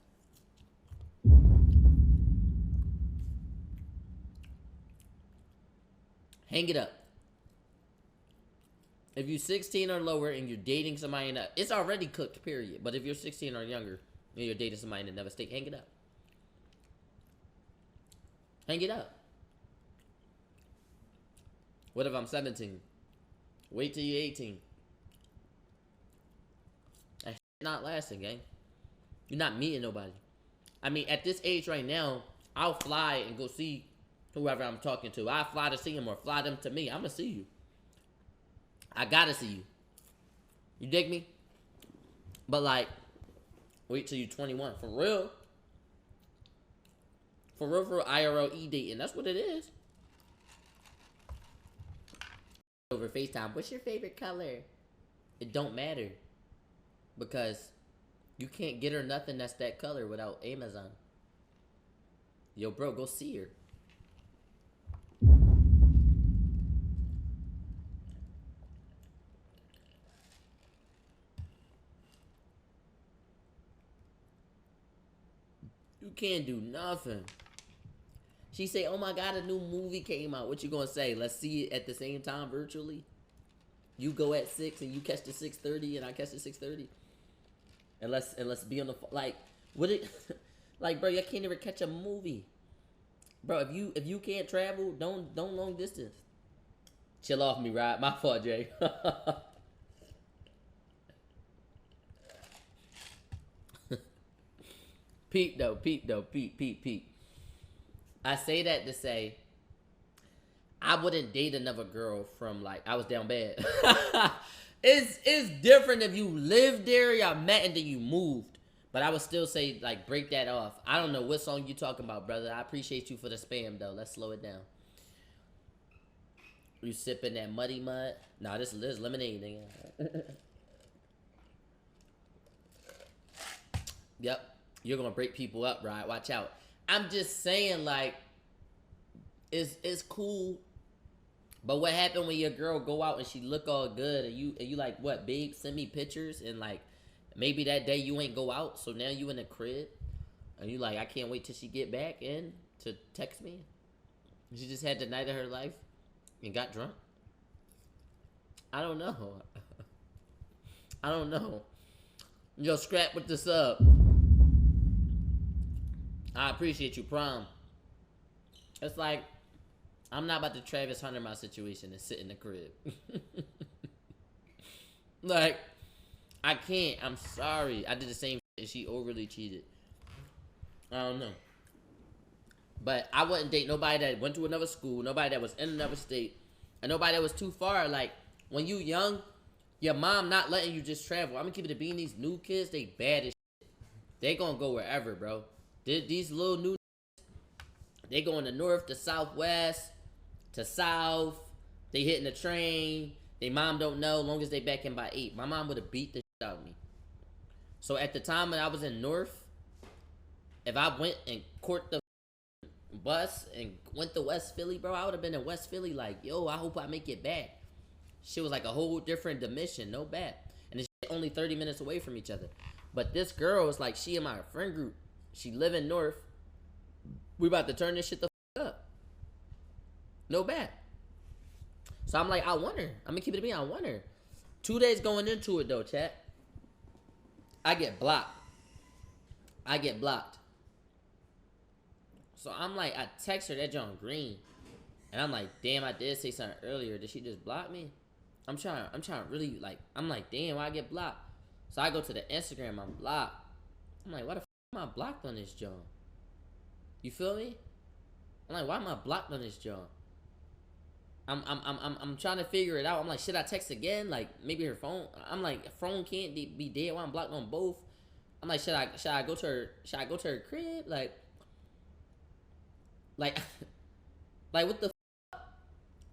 Hang it up. If you're 16 or lower and you're dating somebody in a, it's already cooked, period. But if you're 16 or younger and you're dating somebody in another state, hang it up. Hang it up. What if I'm 17? Wait till you're 18. That shit not lasting, gang. You're not meeting nobody. I mean, at this age right now, I'll fly and go see whoever I'm talking to. I'll fly to see him or fly them to me. I'm gonna see you. I gotta see you. You dig me? But like, wait till you're 21. For real. For real, IRL dating. That's what it is. Over FaceTime. What's your favorite color? It don't matter. Because you can't get her nothing that's that color without Amazon. Yo, bro, go see her. You can't do nothing. She say, oh my God, a new movie came out. What you gonna say? Let's see it at the same time virtually? You go at 6 and you catch the 6:30 and I catch the 6:30? And let's be on the, like, what it, like, bro, you can't even catch a movie. Bro, if you can't travel, don't long distance. Chill off me, Rod. My fault, Jay. Peep. I say that to say, I wouldn't date another girl from like I was down bad. It's different if you lived there, y'all met, and then you moved. But I would still say like break that off. I don't know what song you talking about, brother. I appreciate you for the spam though. Let's slow it down. You sipping that muddy mud? Nah, this is lemonade, nigga. Yep, you're gonna break people up, right? Watch out. I'm just saying, like, it's cool. But what happened when your girl go out and she look all good and you like, what, babe, send me pictures, and like maybe that day you ain't go out, so now you in the crib and you like, I can't wait till she get back in to text me. She just had the night of her life and got drunk. I don't know. I don't know. Yo, Scrap with the sub. I appreciate you, Prom. It's like, I'm not about to Travis Hunter my situation and sit in the crib. Like, I can't. I'm sorry. I did the same shit. She overly cheated. I don't know. But I wouldn't date nobody that went to another school, nobody that was in another state, and nobody that was too far. Like, when you young, your mom not letting you just travel. I'm gonna keep it a bean. These new kids, they bad as shit. They gonna go wherever, bro. These little new, they going to north, to southwest, to south. They hitting the train. They mom don't know, long as they back in by 8. My mom would have beat the shit out of me. So at the time when I was in north, if I went and caught the bus and went to West Philly, bro, I would have been in West Philly like, yo, I hope I make it back. Shit was like a whole different dimension, no bad. And it's only 30 minutes away from each other. But this girl is like, she in my friend group. She live in north. We about to turn this shit the up. No bad. So I'm like, I want her. I'm gonna keep it to me. I want her. 2 days going into it though, chat. I get blocked. So I'm like, I text her that John Green. And I'm like, damn, I did say something earlier. Did she just block me? I'm trying really like, I'm like, damn, why I get blocked? So I go to the Instagram, I'm blocked. I'm like, why the f am I blocked on this John? You feel me? I'm like, why am I blocked on this John? I'm trying to figure it out. I'm like, should I text again? Like, maybe her phone. I'm like, phone can't be dead while I'm blocked on both. I'm like, should I go to her crib? Like what the f?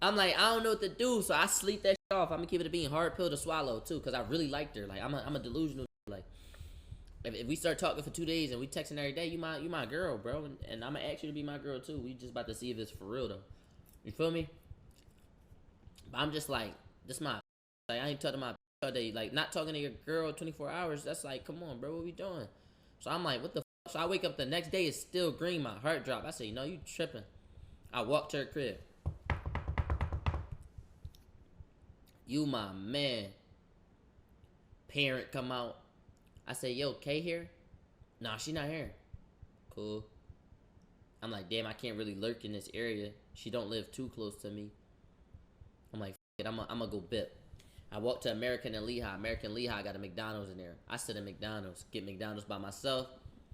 I'm like, I don't know what to do, so I sleep that shit off. I'm gonna keep it a being hard pill to swallow too, cause I really liked her. Like, I'm a delusional. Like, if we start talking for 2 days and we texting every day, you my girl, bro, and I'm gonna ask you to be my girl too. We just about to see if it's for real though. You feel me? But I'm just like, this my, like, I ain't talking to my all day. Like, not talking to your girl 24 hours. That's like, come on, bro, what we doing? So I'm like, what the f? So I wake up the next day, it's still green. My heart drop. I say, no, you tripping. I walk to her crib. You my man. Parent come out. I say, yo, Kay here? Nah, she not here. Cool. I'm like, damn, I can't really lurk in this area. She don't live too close to me. I'm like, f it, I'm gonna go bip. I walk to American and Lehigh. American Lehigh got a McDonald's in there. I sit in McDonald's, get McDonald's by myself,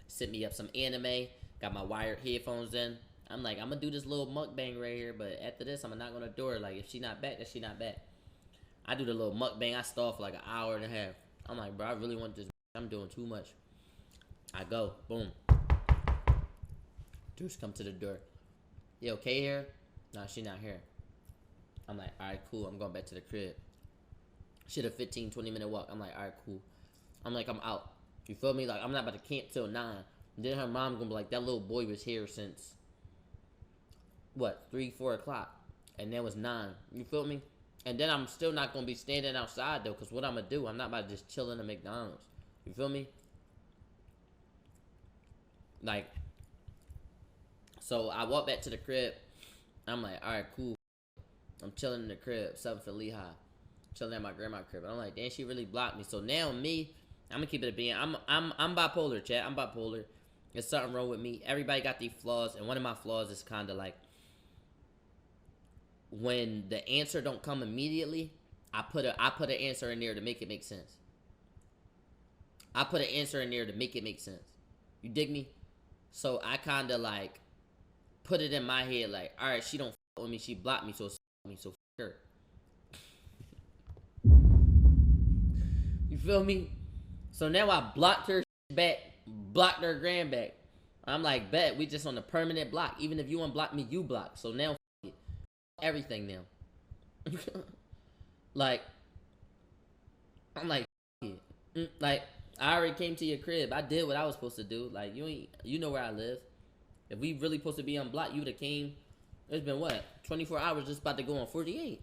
sit me up some anime, got my wired headphones in. I'm like, I'm gonna do this little mukbang right here, but after this, I'm gonna knock on the door. Like, if she not back, then she not back. I do the little mukbang. I stall for like an hour and a half. I'm like, bro, I really want this. I'm doing too much. I go, boom. Deuce come to the door. You okay here? Nah, she not here. I'm like, all right, cool. I'm going back to the crib. Shit, a 15, 20-minute walk. I'm like, all right, cool. I'm like, I'm out. You feel me? Like, I'm not about to camp till 9. And then her mom gonna be like, that little boy was here since, what, 3, 4 o'clock. And that was 9. You feel me? And then I'm still not gonna be standing outside, though, because what I'm gonna do, I'm not about to just chill in the McDonald's. You feel me? Like, so I walk back to the crib. I'm like, all right, cool. I'm chilling in the crib, something for Lehigh. Chilling at my grandma's crib. I'm like, damn, she really blocked me. So now me, I'm gonna keep it a being. I'm bipolar, chat. I'm bipolar. There's something wrong with me. Everybody got these flaws, and one of my flaws is kind of like, when the answer don't come immediately, I put an answer in there to make it make sense. I put an answer in there to make it make sense. You dig me? So I kind of like put it in my head like, all right, she don't f with me. She blocked me, so me, so her. You feel me? So now I blocked her back, blocked her gram back. I'm like, bet, we just on the permanent block. Even if you unblock me, you block. So now, it. Everything now. Like, I'm like, it. Like, I already came to your crib. I did what I was supposed to do. Like, you know where I live. If we really supposed to be unblocked, you would have came. It's been what? 24 hours, just about to go on 48.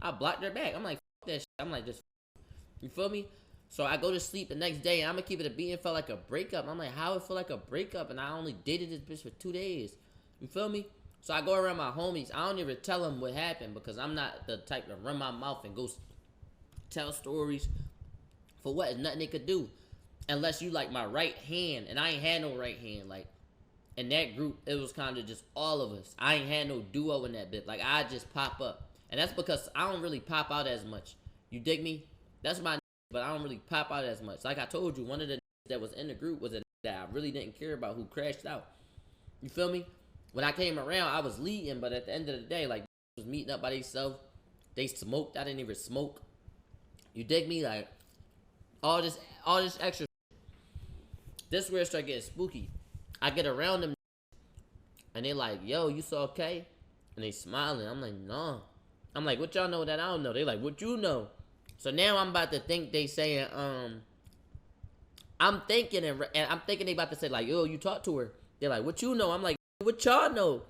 I blocked her back. I'm like, that shit. I'm like, just, you feel me? So I go to sleep the next day, and I'm gonna keep it a beat. It felt like a breakup. I'm like, how it feel like a breakup, and I only dated this bitch for 2 days. You feel me? So I go around my homies. I don't even tell them what happened because I'm not the type to run my mouth and go tell stories for what? There's nothing they could do. Unless you like my right hand, and I ain't had no right hand. Like, in that group, it was kind of just all of us. I ain't had no duo in that bit. Like, I just pop up. And that's because I don't really pop out as much. You dig me? That's my but I don't really pop out as much. Like I told you, one of the that was in the group was a that I really didn't care about who crashed out. You feel me? When I came around, I was leading, but at the end of the day, like, was meeting up by themselves. They smoked. I didn't even smoke. You dig me? Like, all this extra. This is where it started getting spooky. I get around them, and they like, yo, you so okay? And they smiling. I'm like, nah. I'm like, what y'all know that I don't know? They like, what you know? So now I'm about to think they saying, I'm thinking they about to say like, yo, you talked to her. They're like, what you know? I'm like, what y'all know?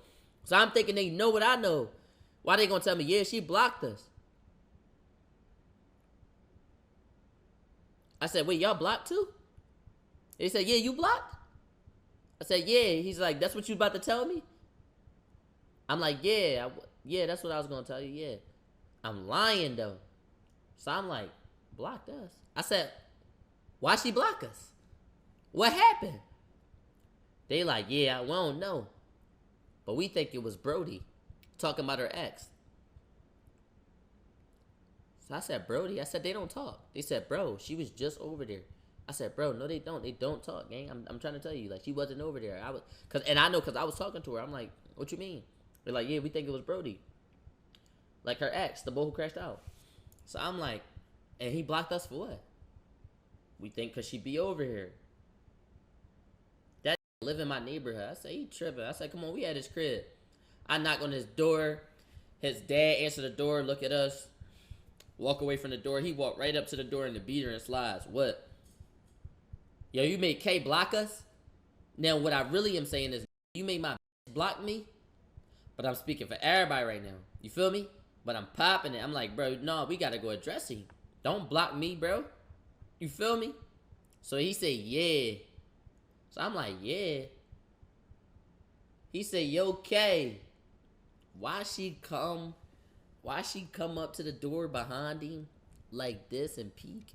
So I'm thinking they know what I know. Why they gonna tell me, yeah, she blocked us? I said, wait, y'all blocked too? They said, yeah, you blocked? I said, yeah. He's like, that's what you about to tell me? I'm like, yeah, that's what I was gonna tell you, yeah. I'm lying though. So I'm like, blocked us? I said, why she block us? What happened? They like, yeah, we don't know. But we think it was Brody talking about her ex. So I said, Brody? I said, they don't talk. They said, bro, she was just over there. I said, bro, no, they don't. They don't talk, gang. I'm trying to tell you, like, she wasn't over there. I know, because I was talking to her. I'm like, what you mean? They're like, yeah, we think it was Brody. Like her ex, the boy who crashed out. So I'm like, and he blocked us for what? We think because she be over here. That live in my neighborhood. I said, he tripping. I said, come on, we at his crib. I knock on his door. His dad answer the door, look at us, walk away from the door. He walked right up to the door in the beater and slides. What? Yo, you made K block us? Now, what I really am saying is, you made my block me, but I'm speaking for everybody right now. You feel me? But I'm popping it. I'm like, bro, no, we got to go address him. Don't block me, bro. You feel me? So he said, yeah. So I'm like, yeah. He said, yo, K, why she come up to the door behind him like this and peek?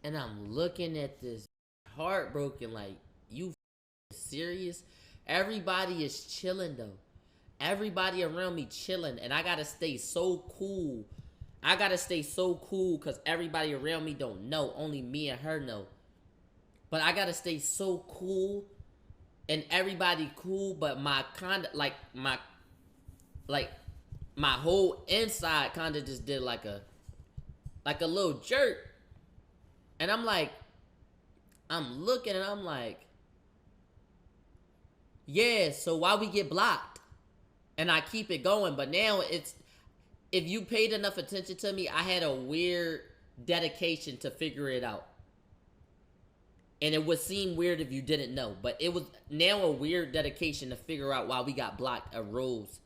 And I'm looking at this heartbroken, like, you serious? Everybody is chilling though. Everybody around me chilling, and I gotta stay so cool. I gotta stay so cool because everybody around me don't know. Only me and her know. But I gotta stay so cool, and everybody cool, but my my whole inside kind of just did like a little jerk. And I'm like, I'm looking and I'm like, yeah, so why we get blocked? And I keep it going, but now it's, if you paid enough attention to me, I had a weird dedication to figure it out. And it would seem weird if you didn't know, but it was now a weird dedication to figure out why we got blocked arose.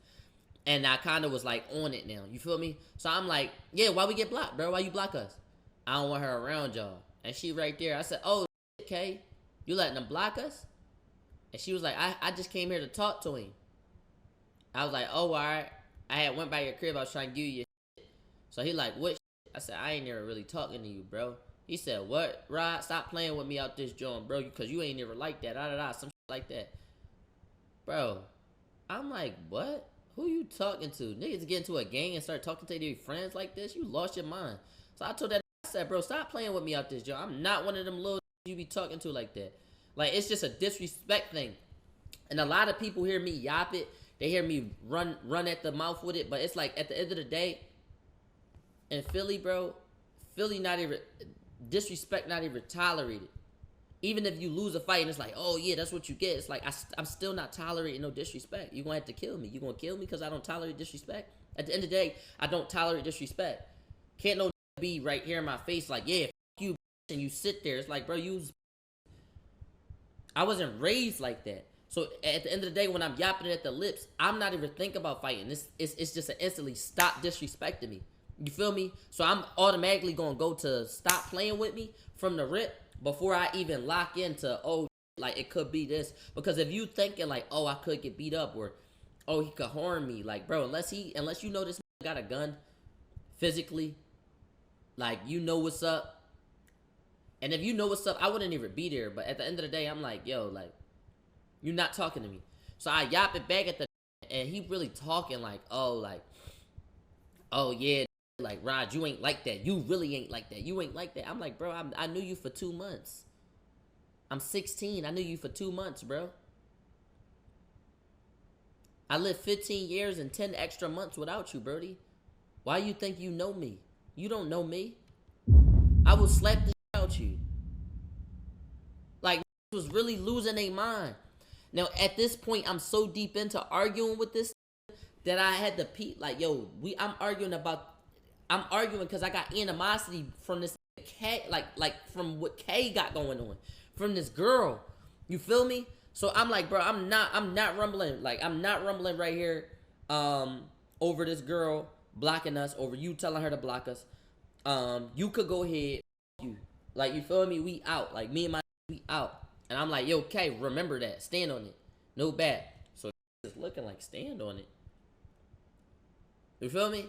And I kind of was like on it now, you feel me? So I'm like, yeah, why we get blocked, bro? Why you block us? I don't want her around y'all. And she right there. I said, oh, okay, you letting them block us? And she was like, I just came here to talk to him. I was like, oh, all right. I had went by your crib. I was trying to give you your shit. So he like, what shit? I said, I ain't never really talking to you, bro. He said, what, Rod? Stop playing with me out this joint, bro, because you ain't never like that. Some shit like that. Bro, I'm like, what? Who you talking to? Niggas get into a gang and start talking to their friends like this? You lost your mind. So I told that, I said, bro, stop playing with me out this, Joe. I'm not one of them little you be talking to like that. Like, it's just a disrespect thing. And a lot of people hear me yap it. They hear me run at the mouth with it. But it's like, at the end of the day, in Philly, bro, Philly not even, disrespect not even tolerated. Even if you lose a fight and it's like, oh yeah, that's what you get. It's like, I'm still not tolerating no disrespect. You're going to have to kill me. You're going to kill me because I don't tolerate disrespect? At the end of the day, I don't tolerate disrespect. Can't no be right here in my face like, yeah, you, and you sit there. It's like, bro, I wasn't raised like that. So at the end of the day, when I'm yapping at the lips, I'm not even thinking about fighting. It's just an instantly stop disrespecting me. You feel me? So I'm automatically going to go to stop playing with me from the rip before I even lock into, oh, like it could be this. Because if you thinking like, oh, I could get beat up or, oh, he could harm me. Like, bro, unless you know this got a gun physically, like, you know what's up. And if you know what's up, I wouldn't even be there. But at the end of the day, I'm like, yo, like, you're not talking to me. So I yap it back at the, and he really talking like, oh, yeah, like, Rod, you ain't like that. You really ain't like that. You ain't like that. I'm like, bro, I knew you for 2 months. I'm 16. I knew you for 2 months, bro. I lived 15 years and 10 extra months without you, Brody. Why you think you know me? You don't know me. I will slap the shit out you. Like, was really losing their mind. Now, at this point, I'm so deep into arguing with this that I had to peep. Like, yo, I'm arguing because I got animosity from this K, like from what K got going on, from this girl. You feel me? So I'm like, bro, I'm not rumbling. Like, I'm not rumbling right here, over this girl blocking us, over you telling her to block us. You could go ahead, you. Like, you feel me? We out. Like, me and my we out. And I'm like, yo, K, remember that. Stand on it. No bad. So it's looking like stand on it. You feel me?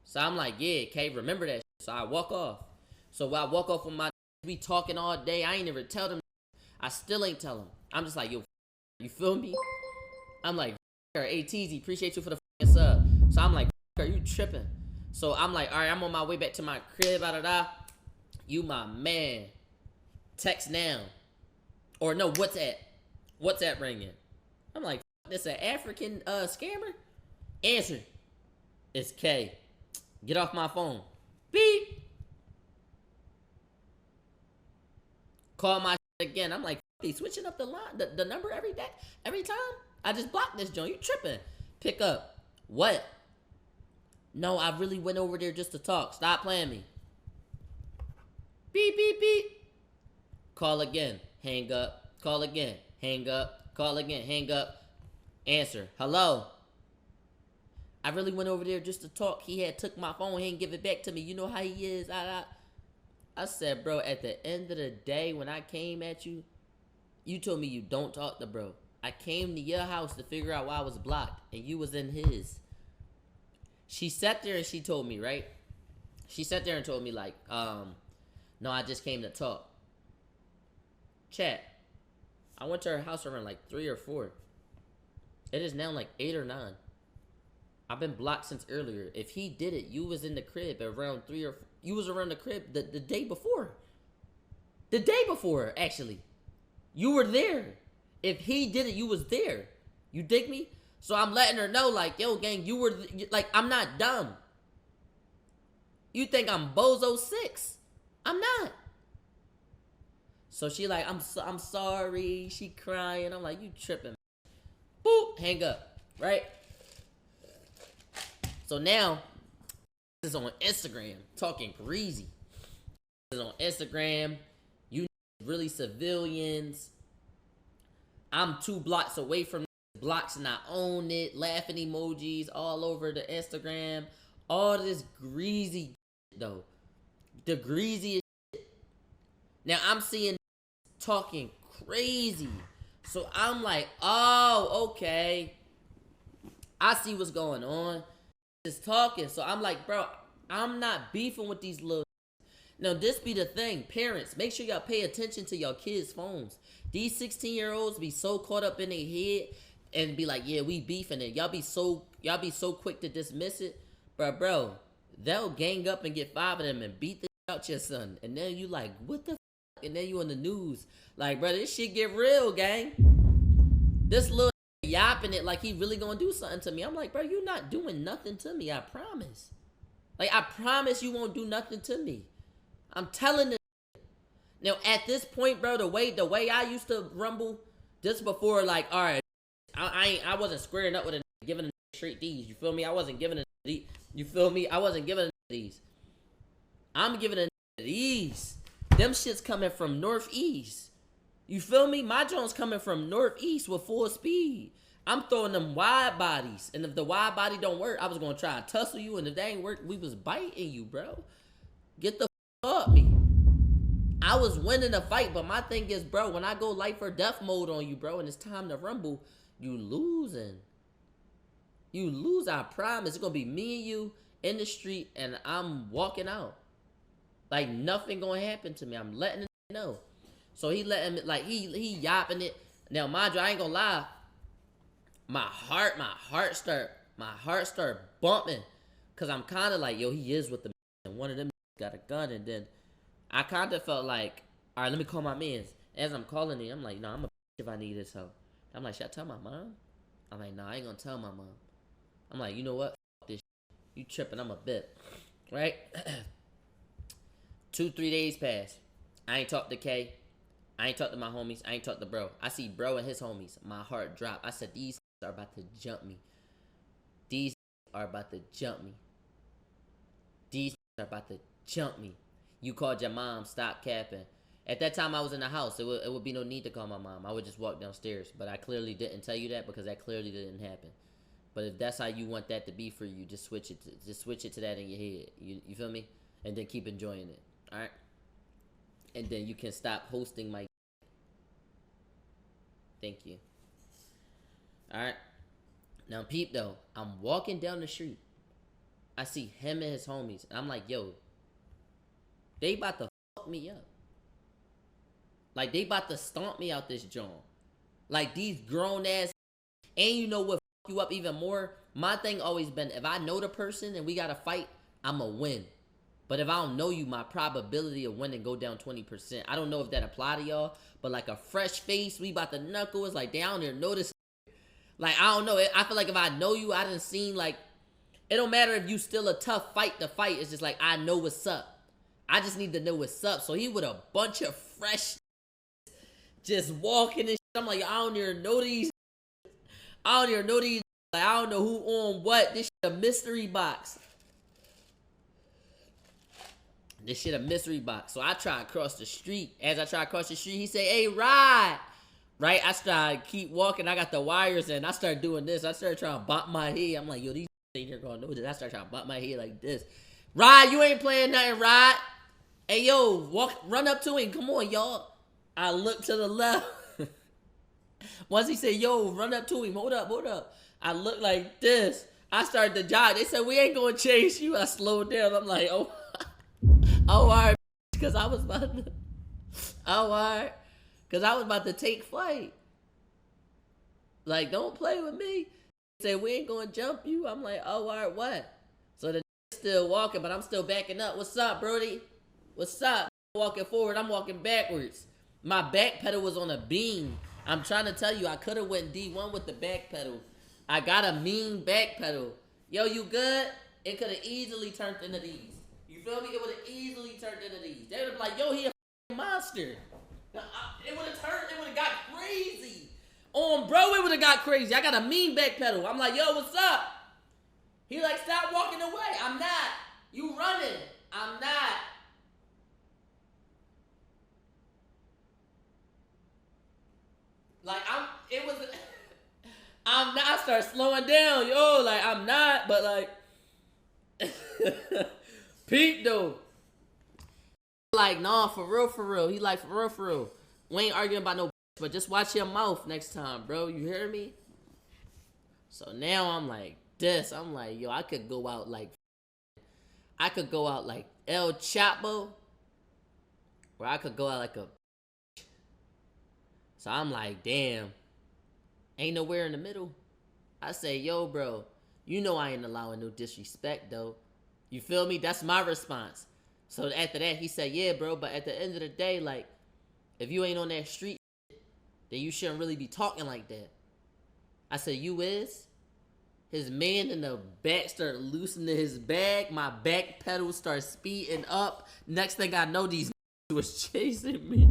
So I'm like, yeah, K, remember that. So I walk off. So while I walk off with my, we talking all day. I ain't never tell them. I still ain't tell them. I'm just like, yo, you feel me? I'm like, hey, TZ, appreciate you for the sub. So I'm like, are you tripping? So I'm like, all right, I'm on my way back to my crib. You my man. Text now. Or no, WhatsApp ringing. I'm like, this an African scammer? Answer. It's K. Get off my phone. Beep. Call my shit again. I'm like, he's switching up the line, the number every time. I just blocked this joint. You tripping? Pick up. What? No, I really went over there just to talk. Stop playing me. Beep, beep, beep. Call again. Hang up. Call again. Hang up. Call again. Hang up. Answer. Hello. I really went over there just to talk. He had took my phone. He didn't give it back to me. You know how he is. I said, bro, at the end of the day, when I came at you, you told me you don't talk to bro. I came to your house to figure out why I was blocked, and you was in his. She sat there and she told me, right? She sat there and told me, like, no, I just came to talk. Chat. I went to her house around like 3 or 4. It is now like 8 or 9. I've been blocked since earlier. If he did it, you was in the crib around 3 or 4. You was around the crib the day before. The day before, actually. You were there. If he did it, you was there. You dig me? So I'm letting her know, like, yo, gang, you were, like, I'm not dumb. You think I'm Bozo 6. I'm not. So she like, I'm sorry. She crying. I'm like, you tripping. Boop, hang up, right? So now, this is on Instagram, talking greasy. This is on Instagram. You really civilians. I'm 2 blocks away from blocks and I own it. Laughing emojis all over the Instagram. All this greasy shit, though. The greasiest shit. Now I'm seeing talking crazy. So I'm like, oh, okay. I see what's going on. Just talking. So I'm like, bro, I'm not beefing with these little. Now, this be the thing. Parents, make sure y'all pay attention to y'all kids' phones. These 16-year-olds be so caught up in their head and be like, yeah, we beefing it. Y'all be so quick to dismiss it. Bro, they'll gang up and get 5 of them and beat the out your son. And then you like, what the fuck? And then you on the news. Like, bro, this shit get real, gang. This little yapping it like he really gonna do something to me. I'm like, bro, you not doing nothing to me, I promise. Like, I promise you won't do nothing to me. I'm telling you. Now, at this point, bro, the way I used to rumble, just before, like, all right, I wasn't squaring up with a giving a straight D's. You feel me? I wasn't giving a D. You feel me? I wasn't giving a D's. I'm giving a D's. Them shits coming from northeast. You feel me? My Jones coming from northeast with full speed. I'm throwing them wide bodies. And if the wide body don't work, I was going to try to tussle you. And if that ain't work, we was biting you, bro. Get the f up me. I was winning the fight, but my thing is, bro, when I go life or death mode on you, bro, and it's time to rumble, you losing. You lose, I promise. It's going to be me and you in the street, and I'm walking out. Like, nothing going to happen to me. I'm letting it know. So he letting me, like, he yapping it. Now, mind you, I ain't going to lie. My heart start bumping. Because I'm kind of like, yo, he is with the man. And one of them got a gun, and then I kind of felt like, all right, let me call my mans. As I'm calling him, I'm like, no, I'm a if I need this help. I'm like, should I tell my mom? I'm like, nah, I ain't gonna tell my mom. I'm like, you know what? Fuck this shit. You tripping, I'm a bit. Right? 2-3 days pass. I ain't talked to K. I ain't talked to my homies. I ain't talked to bro. I see bro and his homies. My heart dropped. I said, these are about to jump me. These are about to jump me. These are about to jump me. You called your mom, stop capping. At that time, I was in the house. It would be no need to call my mom. I would just walk downstairs. But I clearly didn't tell you that because that clearly didn't happen. But if that's how you want that to be for you, just switch it to that in your head. You feel me? And then keep enjoying it. All right? And then you can stop hosting my... Thank you. All right? Now, peep, though. I'm walking down the street. I see him and his homies. And I'm like, yo, they about to fuck me up. Like, they about to stomp me out this joint. Like, these grown-ass... And you know what fuck you up even more? My thing always been, if I know the person and we got to fight, I'ma win. But if I don't know you, my probability of winning go down 20%. I don't know if that apply to y'all, but like a fresh face, we about to knuckle. It's like, down there, notice. Like, I don't know. I feel like if I know you, I done seen, like... It don't matter if you still a tough fight to fight. It's just like, I know what's up. I just need to know what's up. So he with a bunch of fresh... Just walking and shit. I'm like, I don't even know these. I don't even know these. Like, I don't know who on what. This shit a mystery box. This shit a mystery box. So I try to cross the street. As I try to cross the street, he say, hey, ride. Right? I start to keep walking. I got the wires in. I start doing this. I started trying to bop my head. I'm like, yo, these ain't here gonna know this. I start trying to bop my head like this. Ride, you ain't playing nothing, ride. Hey, yo, run up to him. Come on, y'all. I look to the left. Once he said, yo, run up to him. Hold up. I look like this. I started to jog. They said, we ain't going to chase you. I slowed down. I'm like, oh, all right. Because I was about to, all right. Because I was about to take flight. Like, don't play with me. They said, we ain't going to jump you. I'm like, oh, all right, what? So the still walking, but I'm still backing up. What's up, Brody? What's up? I'm walking forward. I'm walking backwards. My back pedal was on a beam. I'm trying to tell you, I could have went D1 with the back pedal. I got a mean back pedal. Yo, you good? It could have easily turned into these. You feel me? It would have easily turned into these. They would have been like, yo, he a monster. It would have turned, it would have got crazy. Bro, it would have got crazy. I got a mean back pedal. I'm like, yo, what's up? He like, stop walking away. I'm not. You running. I'm not. Like, I'm not, I start slowing down, yo, like, I'm not, but, like, Pete, though, like, nah, for real, he like, for real, we ain't arguing about no, but just watch your mouth next time, bro, you hear me? So now I'm like, I'm like, yo, I could go out like El Chapo, or I could go out like a... So I'm like, damn. Ain't nowhere in the middle. I say, yo, bro, you know I ain't allowing no disrespect, though. You feel me? That's my response. So after that, he said, yeah, bro, but at the end of the day, like, if you ain't on that street, then you shouldn't really be talking like that. I said, you is? His man in the back started loosening his bag. My back pedal started speeding up. Next thing I know, these was chasing me.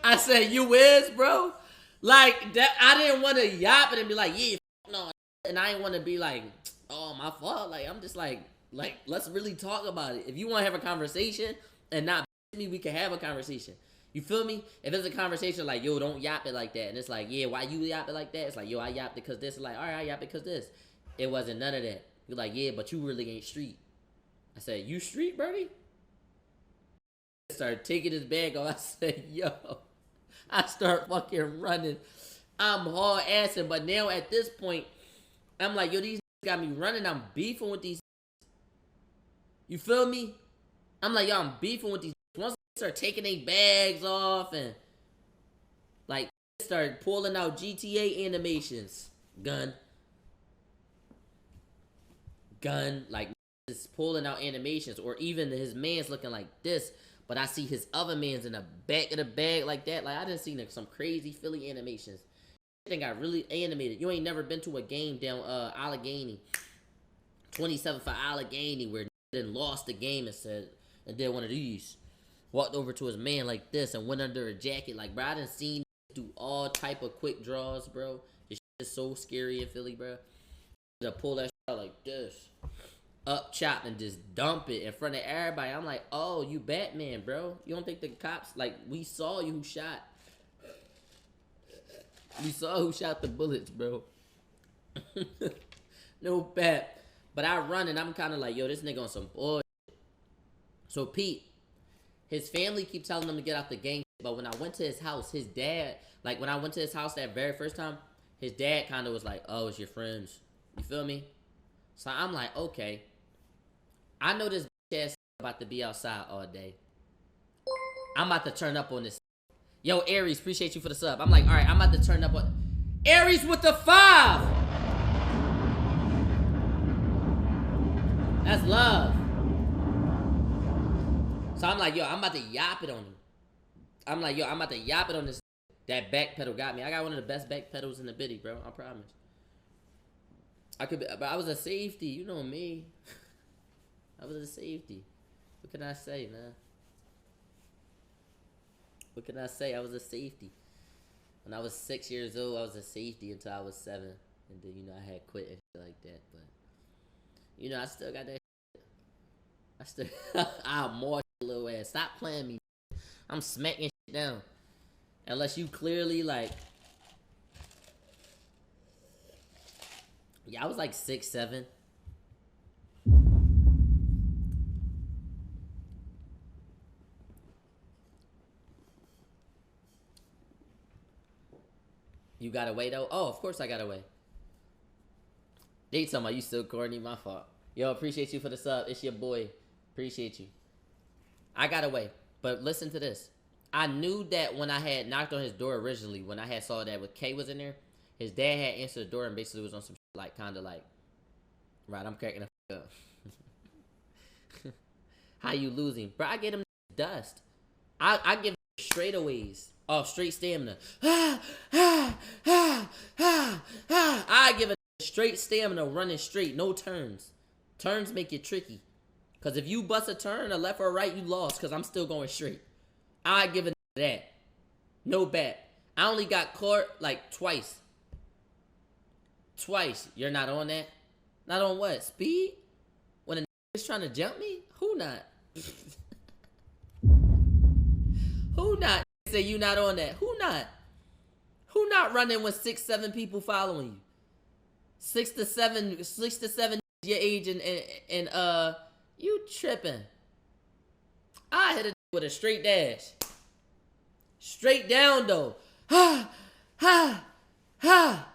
I said, you is, bro? Like, that, I didn't want to yap it and be like, yeah, no. And I didn't want to be like, oh, my fault. Like, I'm just like, let's really talk about it. If you want to have a conversation and not me, we can have a conversation. You feel me? If it's a conversation like, yo, don't yap it like that. And it's like, yeah, why you yap it like that? It's like, yo, I yapped it because this. It's like, all right, I yapped it because this. It wasn't none of that. You're like, yeah, but you really ain't street. I said, you street, Birdie? I started taking his bag off. I said, yo. I start fucking running. I'm hard assing. But now at this point, I'm like, yo, these got me running. I'm beefing with these. You feel me? I'm like, yo, I'm beefing with these. Once they start taking their bags off and like start pulling out GTA animations. Gun. Like is pulling out animations. Or even his man's looking like this. But I see his other man's in the back of the bag like that. Like, I done seen some crazy Philly animations. I think I really animated. You ain't never been to a game down Allegheny. 27 for Allegheny where then lost the game and did one of these. Walked over to his man like this and went under a jacket. Like, bro, I done seen do all type of quick draws, bro. This shit is so scary in Philly, bro. To pull that shit out like this. Up chop and just dump it in front of everybody. I'm like, oh, you Batman, bro. You don't think the cops, like, we saw you who shot. We saw who shot the bullets, bro. No bat. But I run and I'm kind of like, yo, this nigga on some bullshit. So Pete, his family keep telling him to get out the gang. But when I went to his house, his dad, like when I went to his house that very first time, his dad kind of was like, oh, it's your friends. You feel me? So I'm like, okay. I know this bitch ass about to be outside all day. I'm about to turn up on this. Yo, Aries, appreciate you for the sub. I'm like, all right, I'm about to turn up on... Aries with the 5! That's love. So I'm like, yo, I'm about to yap it on him. I'm like, yo, I'm about to yap it on this. That back pedal got me. I got one of the best back pedals in the bitty, bro. I promise. I could be, but I was a safety. You know me. I was a safety. What can I say, man? What can I say? I was a safety. When I was 6 years old, I was a safety until I was 7. And then, you know, I had quit and shit like that. But, you know, I still got that shit. I still... I'll more little ass. Stop playing me. I'm smacking shit down. Unless you clearly, like... Yeah, I was like 6, 7. You got away though? Oh, of course I got away. They talking about you still corny, my fault. Yo, appreciate you for the sub. It's your boy. Appreciate you. I got away. But listen to this. I knew that when I had knocked on his door originally, when I had saw that with K was in there, his dad had answered the door and basically was on some shit, like kind of like, right, I'm cracking the up. How you losing? Bro, I get him dust. I give him straightaways. Oh, straight stamina. I give it straight stamina running straight. No turns. Turns make it tricky. Because if you bust a turn, a left or right, you lost. Because I'm still going straight. I give it that. No bat. I only got caught like twice. Twice. You're not on that? Not on what? Speed? When a is trying to jump me? Who not? Who not? Say you not on that. Who not? Who not running with 6, 7 people following you? 6 to 7 your age and you tripping. I hit it with a straight dash. Straight down though. Ha ha ha.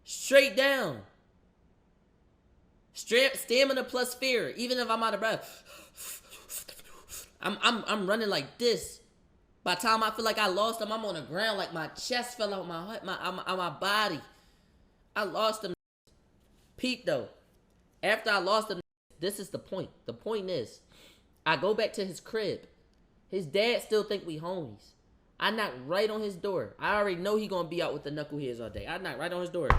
Straight down. Straight stamina plus fear. Even if I'm out of breath. I'm running like this. By the time I feel like I lost him, I'm on the ground like my chest fell out my body. I lost him. Peep though. After I lost him, this is the point. The point is, I go back to his crib. His dad still think we homies. I knock right on his door. I already know he gonna be out with the knuckleheads all day. I knock right on his door.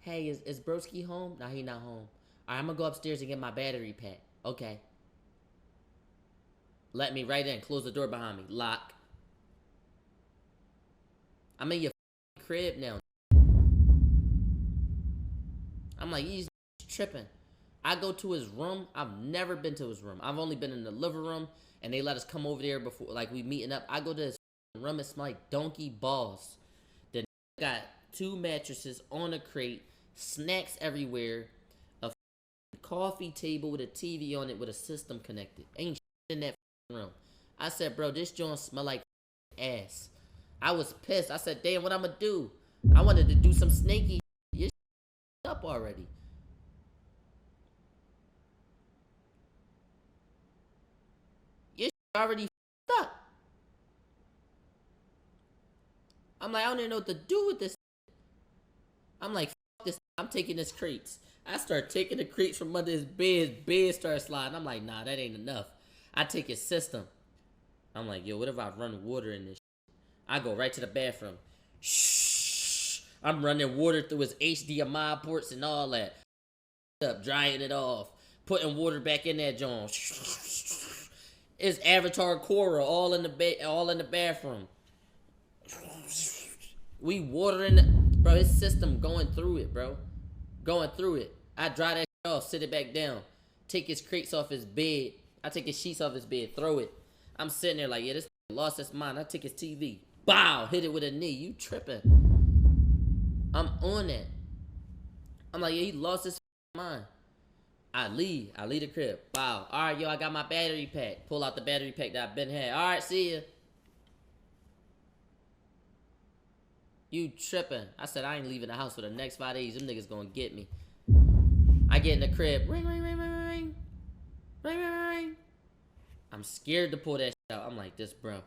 Hey, is Broski home? Nah, he not home. All right, I'm gonna go upstairs and get my battery pack. Okay. Let me right in. Close the door behind me. Lock. I'm in your crib now. I'm like, he's tripping. I go to his room. I've never been to his room. I've only been in the living room, and they let us come over there before, like, we meeting up. I go to his room. It smells like donkey balls. The got 2 mattresses on a crate, snacks everywhere, a coffee table with a TV on it with a system connected. Ain't shit in that room. I said, bro, this joint smell like ass. I was pissed. I said, damn, what I'm gonna do? I wanted to do some snaky shit. You're up already. You're already up. I'm like, I don't even know what to do with this. I'm like, fuck this. I'm taking his crates. I start taking the crates from under his bed. His bed starts sliding. I'm like, nah, that ain't enough. I take his system. I'm like, yo, what if I run water in this shit? I go right to the bathroom. Shh. I'm running water through his HDMI ports and all that. Up, drying it off. Putting water back in that joint. It's Avatar Korra all in the bathroom. We watering it. Bro, his system going through it, bro. Going through it. I dry that shit off, sit it back down. Take his crates off his bed. I take his sheets off his bed, throw it. I'm sitting there like, yeah, this lost his mind. I take his TV. Bow! Hit it with a knee. You tripping. I'm on that. I'm like, yeah, he lost his mind. I leave the crib. Bow. Alright, yo, I got my battery pack. Pull out the battery pack that I've been had. Alright, see ya. You tripping. I said, I ain't leaving the house for the next 5 days. Them niggas gonna get me. I get in the crib. Ring, ring, ring, ring, ring, ring. Ring, ring, ring, ring. I'm scared to pull that shit out. I'm like, this, bro.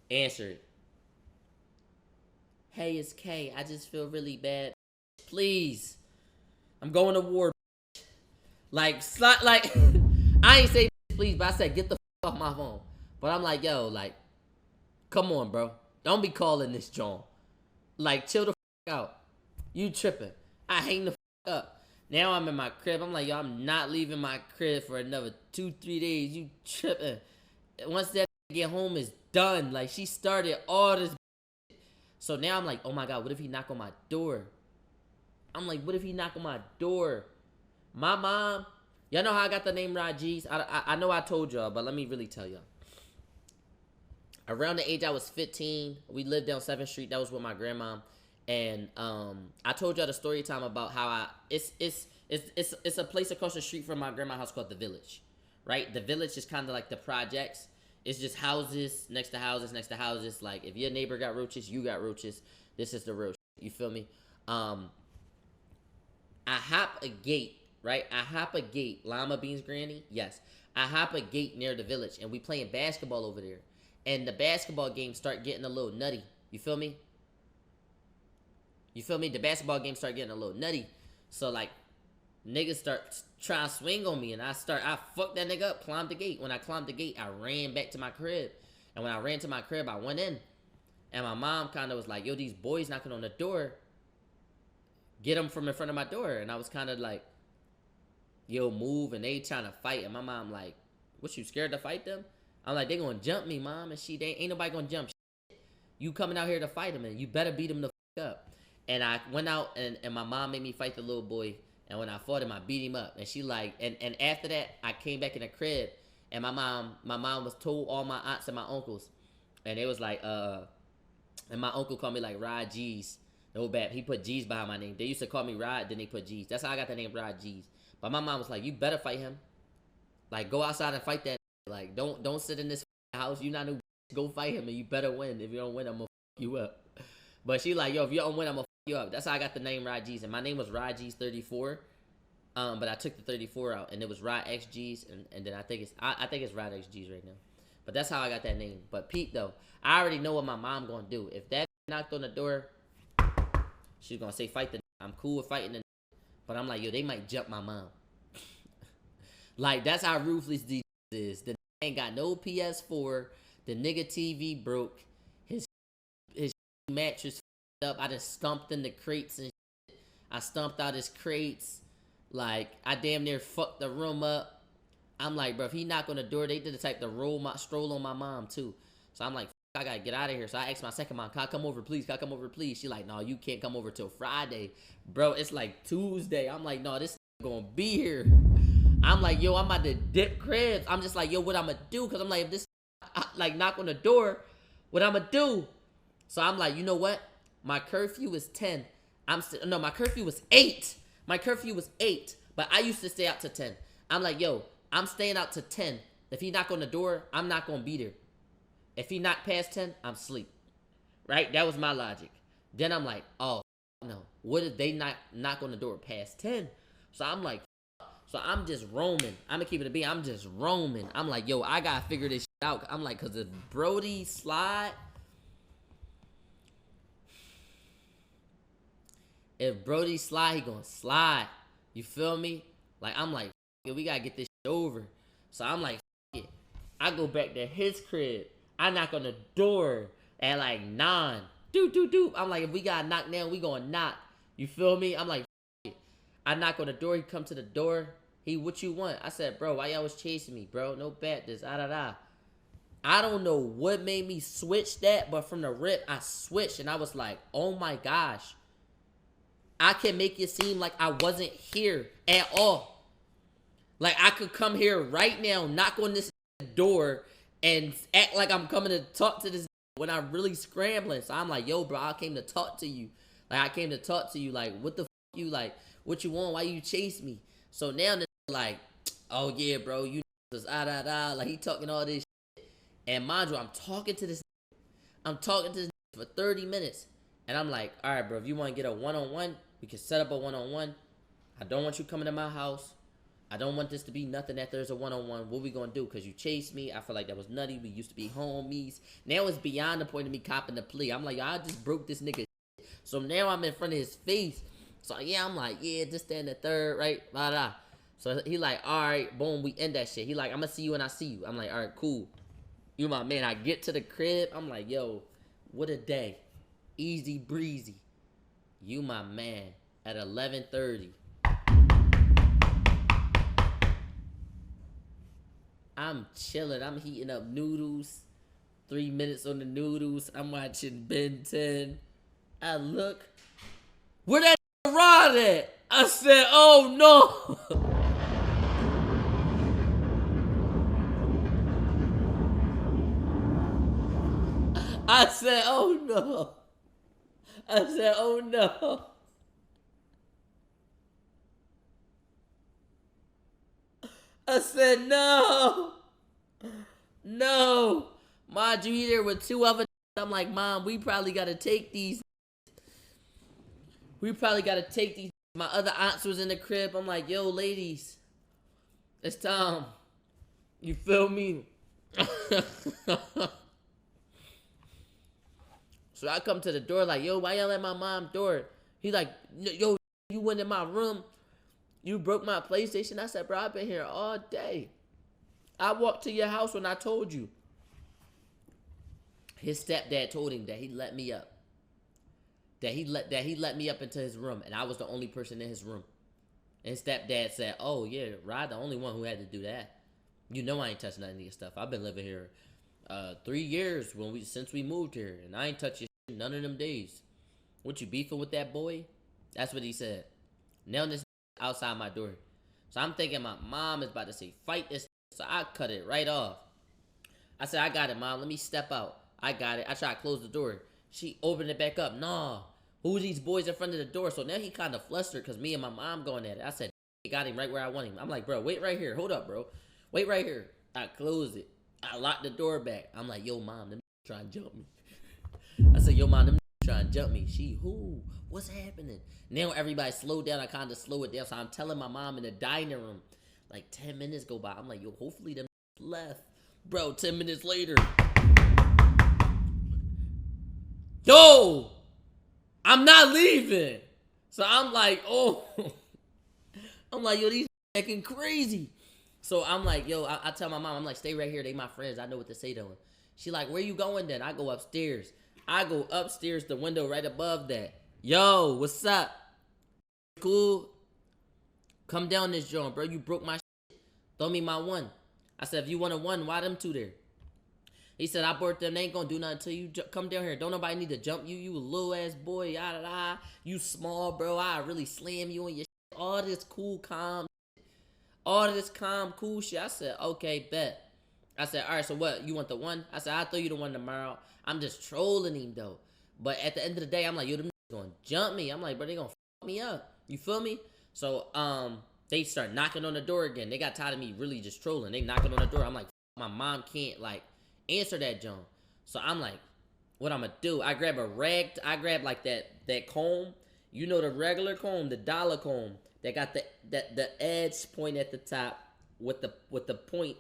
Answer it. Hey, it's K. I just feel really bad. Please. I'm going to war. Like, I ain't say please, but I said get the off my phone. But I'm like, yo, like, come on, bro. Don't be calling this John. Like, chill the out. You tripping. I hang the up. Now I'm in my crib. I'm like, yo, I'm not leaving my crib for another 2-3 days. You tripping. Once that get home is done. Like, she started all this. So now I'm like, oh my God, what if he knock on my door? I'm like, what if he knock on my door? My mom, y'all know how I got the name Raji's? I know I told y'all, but let me really tell y'all. Around the age I was 15, we lived down 7th Street. That was with my grandma. And I told y'all the story time about how it's a place across the street from my grandma's house called The Village, right? The Village is kind of like the projects. It's just houses next to houses next to houses. Like, if your neighbor got roaches, you got roaches. This is the real shit. You feel me? I hop a gate, right? I hop a gate. Lima Beans Granny? Yes. I hop a gate near the Village, and we playing basketball over there. And the basketball games start getting a little nutty. You feel me? You feel me? The basketball games start getting a little nutty. So, like, niggas start trying to swing on me, and I fucked that nigga up, climbed the gate. When I climbed the gate, I ran back to my crib. And when I ran to my crib, I went in. And my mom kind of was like, yo, these boys knocking on the door. Get them from in front of my door. And I was kind of like, yo, move. And they trying to fight. And my mom like, what, you scared to fight them? I'm like, they gonna jump me, mom. And ain't nobody gonna jump shit. You coming out here to fight them, and you better beat them the fuck up. And I went out, and my mom made me fight the little boy. And when I fought him, I beat him up. And she like, and after that, I came back in the crib. And my mom was told all my aunts and my uncles. And it was like, and my uncle called me like Rod G's. No bad. He put G's behind my name. They used to call me Rod, then they put G's. That's how I got the name Rod G's. But my mom was like, you better fight him. Like, go outside and fight that. Like, don't sit in this house. You not new. Go fight him, and you better win. If you don't win, I'm gonna fuck you up. But she like, yo, if you don't win, I'm gonna fuck you up. That's how I got the name Rod G's. And my name was Rod G's 34. But I took the 34 out, and it was RAUD XGs, and then I think it's RAUD XGs right now. But that's how I got that name. But Pete though, I already know what my mom gonna do. If that knocked on the door, she's gonna say fight the. I'm cool with fighting the. But I'm like, yo, they might jump my mom. Like, that's how ruthless these is. The ain't got no PS4. The nigga TV broke. His mattress up. I just stomped in the crates and shit. I stomped out his crates. Like, I damn near fucked the room up. I'm like, bro, if he knock on the door, they did the type to stroll on my mom too. So I'm like, I gotta get out of here. So I asked my second mom, can I come over, please? Can I come over, please? She like, no, you can't come over till Friday. Bro, it's like Tuesday. I'm like, no, this gonna be here. I'm like, yo, I'm about to dip cribs. I'm just like, yo, what I'm gonna do? Because I'm like, if this like knock on the door, what I'm gonna do? So I'm like, you know what? My curfew is 10. No, my curfew was 8. My curfew was 8, but I used to stay out to 10. I'm like, yo, I'm staying out to 10. If he knock on the door, I'm not gonna be there. If he knock past 10, I'm asleep. Right? That was my logic. Then I'm like, oh, no. What if they knock on the door past 10? So I'm like, so I'm just roaming. I'm gonna keep it a beat. I'm just roaming. I'm like, yo, I gotta figure this shit out. I'm like, cause if Brody slide, he gonna slide. You feel me? Like, I'm like, we gotta get this shit over. So I'm like, it. I go back to his crib. I knock on the door at like 9. Doop. I'm like, if we gotta knock now, we gonna knock. You feel me? I'm like, it. I knock on the door. He come to the door. He, what you want? I said, bro, why y'all was chasing me, bro? No bet this, I don't know what made me switch that, but from the rip, I switched, and I was like, oh my gosh. I can make it seem like I wasn't here at all. Like, I could come here right now, knock on this door, and act like I'm coming to talk to this when I'm really scrambling. So I'm like, yo, bro, I came to talk to you. Like, I came to talk to you. Like, what the f you, like, what you want? Why you chase me? So now this like, oh yeah, bro, you was like, he talking all this shit. And mind you, I'm talking to this for 30 minutes. And I'm like, all right, bro, if you want to get a one-on-one, we can set up a one-on-one. I don't want you coming to my house. I don't want this to be nothing that there's a one-on-one. What we gonna do? Because you chased me. I feel like that was nutty. We used to be homies. Now it's beyond the point of me copping the plea. I'm like, I just broke this nigga shit. So now I'm in front of his face. So yeah, I'm like, yeah, just stand the third, right? Blah, blah. So he like, all right, boom, we end that shit. He like, I'm gonna see you when I see you. I'm like, all right, cool. You my man. I get to the crib. I'm like, yo, what a day. Easy breezy. You my man. At 11:30. I'm chilling. I'm heating up noodles. 3 minutes on the noodles. I'm watching Ben 10. I look. Where that RAUD at? I said, oh no. I said, oh no. I said, oh no. I said, no. No. Mind you, he there with 2 other. I'm like, Mom, we probably gotta take these. My other aunts was in the crib. I'm like, yo, ladies, it's time. You feel me? So I come to the door like, yo, why y'all at my mom's door? He like, yo, you went in my room. You broke my PlayStation. I said, bro, I've been here all day. I walked to your house when I told you. His stepdad told him that he let me up. That he let me up into his room, and I was the only person in his room. And his stepdad said, oh yeah, RAUD the only one who had to do that. You know I ain't touching none of your stuff. I've been living here 3 years since we moved here, and I ain't touched your shit none of them days. What, you beefing with that boy? That's what he said. Now this outside my door. So I'm thinking my mom is about to say, fight this. So I cut it right off. I said, I got it, Mom. Let me step out. I got it. I tried to close the door. She opened it back up. Nah. Who are these boys in front of the door? So now he kind of flustered because me and my mom going at it. I said, got him right where I want him. I'm like, bro, wait right here. Hold up, bro. Wait right here. I closed it. I locked the door back. I'm like, yo, Mom, them trying to jump me. I said, yo, Mom, them trying to jump me. She, who? What's happening? Now everybody slowed down. I kind of slow it down. So I'm telling my mom in the dining room. Like 10 minutes go by. I'm like, yo, hopefully them left. Bro, 10 minutes later. Yo, I'm not leaving. So I'm like, oh. I'm like, yo, these acting crazy. So I'm like, yo, I tell my mom, I'm like, stay right here. They my friends. I know what to say to them. She like, where you going then? I go upstairs. I go upstairs, the window right above that. Yo, what's up? Cool. Come down this joint, bro. You broke my shit. Throw me my one. I said, if you want a one, why them two there? He said, I bought them. They ain't gonna do nothing until you come down here. Don't nobody need to jump you. You a little ass boy. Yada da. You small, bro. I really slam you on your shit. All this cool, calm. All this calm, cool shit. I said, okay, bet. I said, all right, so what? You want the one? I said, I'll throw you the one tomorrow. I'm just trolling him, though. But at the end of the day, I'm like, yo, them gonna jump me. I'm like, bro, they gonna fuck me up. You feel me? So, they start knocking on the door again. They got tired of me really just trolling. They knocking on the door. I'm like, my mom can't, like, answer that jump. So I'm like, what I'm gonna do? I grab a rag. I grab, like, that comb. You know the regular comb, the dollar comb. That got the edge point at the top with the point.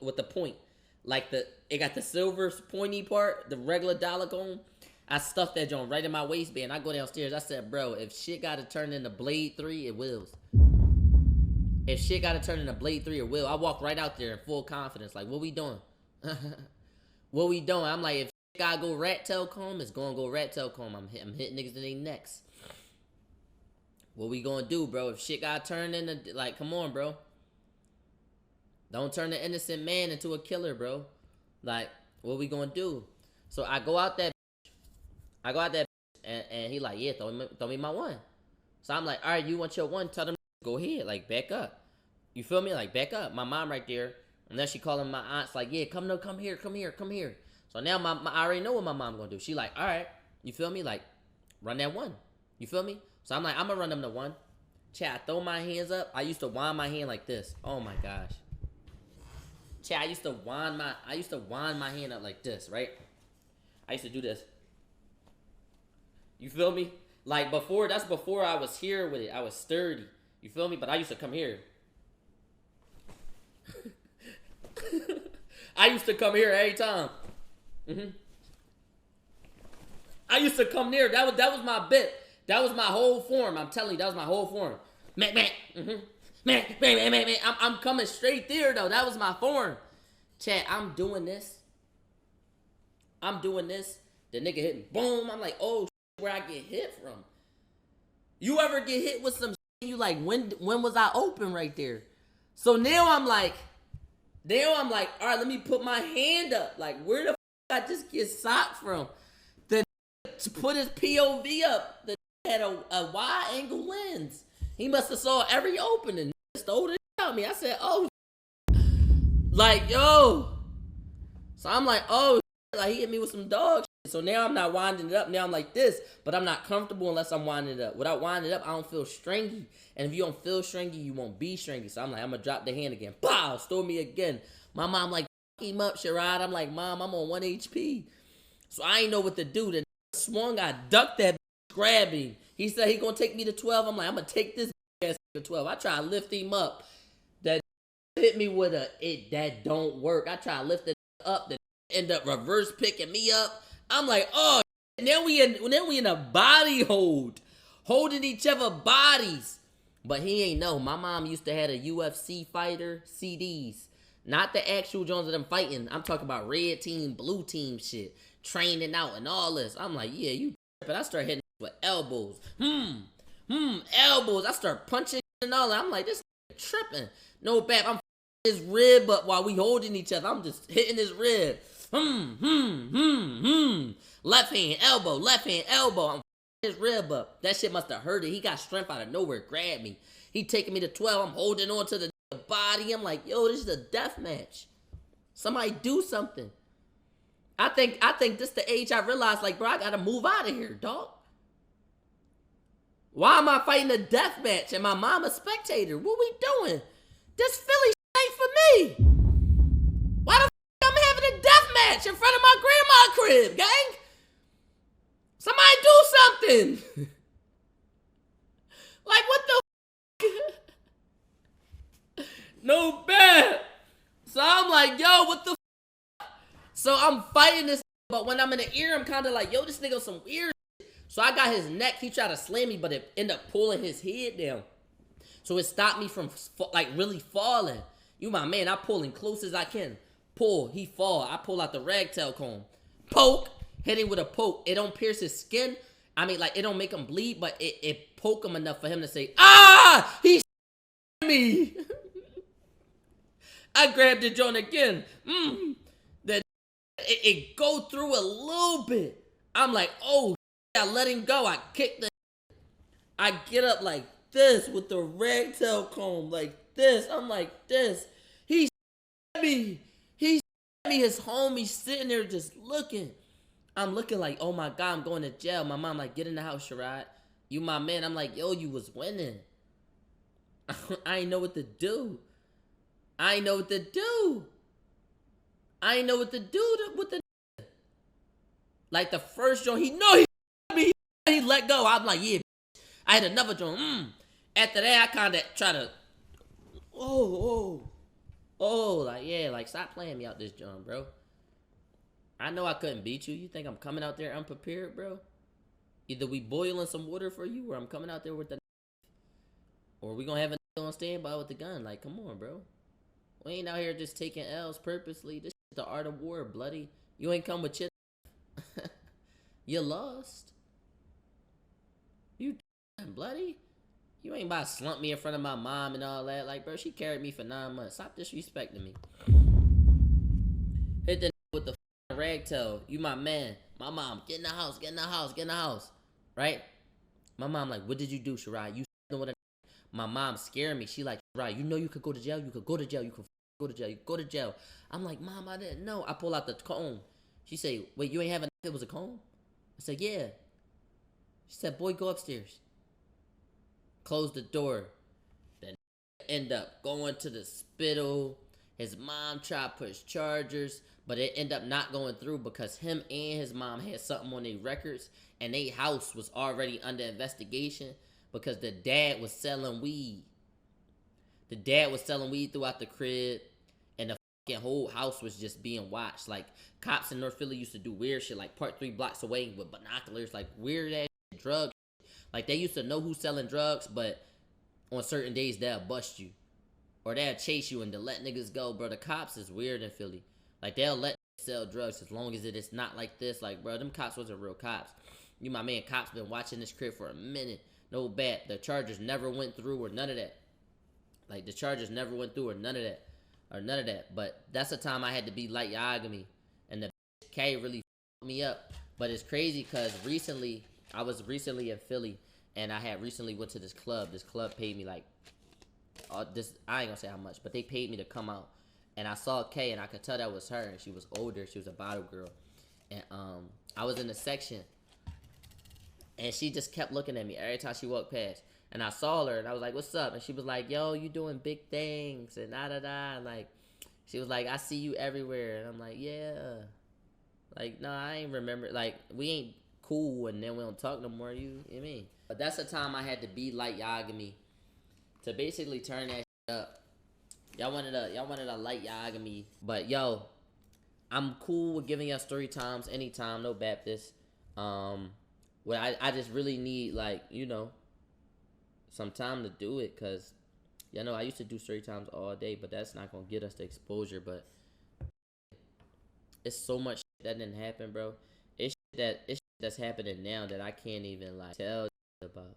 Like it got the silver pointy part, the regular dollar comb. I stuffed that joint right in my waistband. I go downstairs. I said, bro, if shit gotta turn into Blade 3, it will. If shit gotta turn into Blade 3, it will. I walk right out there in full confidence. Like, what we doing? What we doing? I'm like, if shit gotta go rat tail comb, it's gonna go rat tail comb. I'm hitting niggas in their necks. What we gonna do, bro? If shit got turned into, like, come on, bro. Don't turn the innocent man into a killer, bro. Like, what we gonna do? So I go out that and he like, yeah, throw me my one. So I'm like, all right, you want your one? Tell them, go ahead, like, back up. You feel me? Like, back up. My mom right there. And then she calling my aunts like, yeah, come here. So now I already know what my mom gonna do. She like, all right, you feel me? Like, run that one. You feel me? So I'm like, I'm gonna run them to one. Chat, I throw my hands up. I used to wind my hand like this. Oh my gosh. Chat, I used to wind my hand up like this, right? I used to do this. You feel me? Like that's before I was here with it. I was sturdy. You feel me? But I used to come here. I used to come here every time. I used to come near. That was my bit. That was my whole form. I'm telling you, that was my whole form. Man. I'm coming straight there, though. That was my form. Chat, I'm doing this. The nigga hit me. Boom. I'm like, oh, where I get hit from? You ever get hit with some shit? You like, when was I open right there? So now I'm like, all right, let me put my hand up. Like, where the f I just get socked from? To put his POV up. The had a wide angle lens. He must have saw every opening. Stole it at me. I said, oh, like, yo. So I'm like, oh, like, he hit me with some dog shit. So now I'm not winding it up. Now I'm like this, but I'm not comfortable unless I'm winding it up. Without winding it up, I don't feel stringy. And if you don't feel stringy, you won't be stringy. So I'm like, I'm gonna drop the hand again. Pow, stole me again. My mom like, him up, Sherrod. I'm like, mom, I'm on 1 HP. So I ain't know what to do. The swung, I ducked that, grabbed him. He said he gonna take me to 12. I'm like, I'm gonna take this ass to 12. I try to lift him up. That hit me with that don't work. I try to lift it up. That end up reverse picking me up. I'm like, oh, now we in a body hold, holding each other bodies. But he ain't know. My mom used to have a UFC fighter CDs, not the actual Jones of them fighting. I'm talking about red team, blue team shit, training out and all this. I'm like, yeah, you. But I start hitting with elbows. Elbows. I start punching and all that. I'm like, this tripping. No bad. I'm his rib up while we holding each other. I'm just hitting his rib. Left hand elbow. I'm his rib up. That shit must have hurt it. He got strength out of nowhere. Grabbed me. He taking me to 12. I'm holding on to the body. I'm like, yo, this is a death match. Somebody do something. I think this the age I realized, like, bro, I gotta move out of here, dog. Why am I fighting a death match and my mom a spectator? What we doing? This Philly ain't for me. Why the f I'm having a death match in front of my grandma's crib, gang? Somebody do something. looking. Like, what the no bad. So I'm like, yo, what the So I'm fighting this, but when I'm in the ear, I'm kind of like, yo, this nigga some weird shit. So I got his neck. He tried to slam me, but it ended up pulling his head down. So it stopped me from, like, really falling. You my man, I pull him close as I can. Pull, he fall. I pull out the ragtail comb. Poke, hit him with a poke. It don't pierce his skin. I mean, like, it don't make him bleed, but it poke him enough for him to say, ah, he me. I grabbed the joint again. It go through a little bit. I'm like, oh, I let him go. I kick the. I get up like this with the ragtail comb, like this. I'm like this. He me. He me. His homie sitting there just looking. I'm looking like, oh my God, I'm going to jail. My mom like, get in the house, Sherrod. You my man. I'm like, yo, you was winning. I ain't know what to do. I ain't know what to do. I ain't know what to do with the. Like the first joint, he know he me. He let go. I'm like, yeah. I had another joint. After that, I kind of try to. Oh, like yeah, like stop playing me out this joint, bro. I know I couldn't beat you. You think I'm coming out there unprepared, bro? Either we boiling some water for you, or I'm coming out there with the. Or we gonna have a on standby with the gun. Like, come on, bro. We ain't out here just taking L's purposely. This is the art of war, bloody. You ain't come with shit. You lost. You bloody. You ain't about to slump me in front of my mom and all that. Like, bro, she carried me for 9 months. Stop disrespecting me. Hit the with the ragtail. You my man. My mom, get in the house, get in the house, get in the house. Right? My mom like, what did you do, Shirai? You with a. My mom scared me. She like, Shirai, you know you could go to jail. You could go to jail. You could go to jail. You could go to jail. I'm like, Mom, I didn't know. I pull out the comb. She say, wait, you ain't have a. It was a comb? I said, yeah. She said, boy, go upstairs. Close the door. Then end up going to the spittle. His mom tried to push charges, but it ended up not going through because him and his mom had something on their records, and their house was already under investigation because the dad was selling weed. The dad was selling weed throughout the crib, and the fucking whole house was just being watched. Like, cops in North Philly used to do weird shit, like part 3 blocks away with binoculars, like weird ass drugs. Like, they used to know who's selling drugs, but on certain days, they'll bust you. Or they'll chase you and they'll let niggas go, bro. The cops is weird in Philly. Like, they'll let sell drugs as long as it is not like this. Like, bro, them cops wasn't real cops. You, my man, cops been watching this crib for a minute. No bad. The charges never went through or none of that. Like, the charges never went through or none of that. But that's the time I had to be like Yagami. And the K really fucked me up. But it's crazy because recently, I was recently in Philly. And I had recently went to this club. This club paid me like, I ain't gonna say how much, but they paid me to come out. And I saw Kay and I could tell that was her. And she was older. She was a bottle girl. And I was in the section. And she just kept looking at me every time she walked past. And I saw her and I was like, what's up? And she was like, yo, you doing big things and da-da-da. And like, she was like, I see you everywhere. And I'm like, yeah. Like, no, I ain't remember. Like, we ain't cool and then we don't talk no more. You know what I mean? But that's the time I had to be like Yagami to basically turn that shit up. Y'all wanted a light Yagami. But yo, I'm cool with giving y'all story times anytime, no Baptist. Well, I just really need, like, you know, some time to do it, because, you know, I used to do story times all day, but that's not going to get us the exposure. But it's so much shit that didn't happen, bro. It's shit that's happening now that I can't even, like, tell about.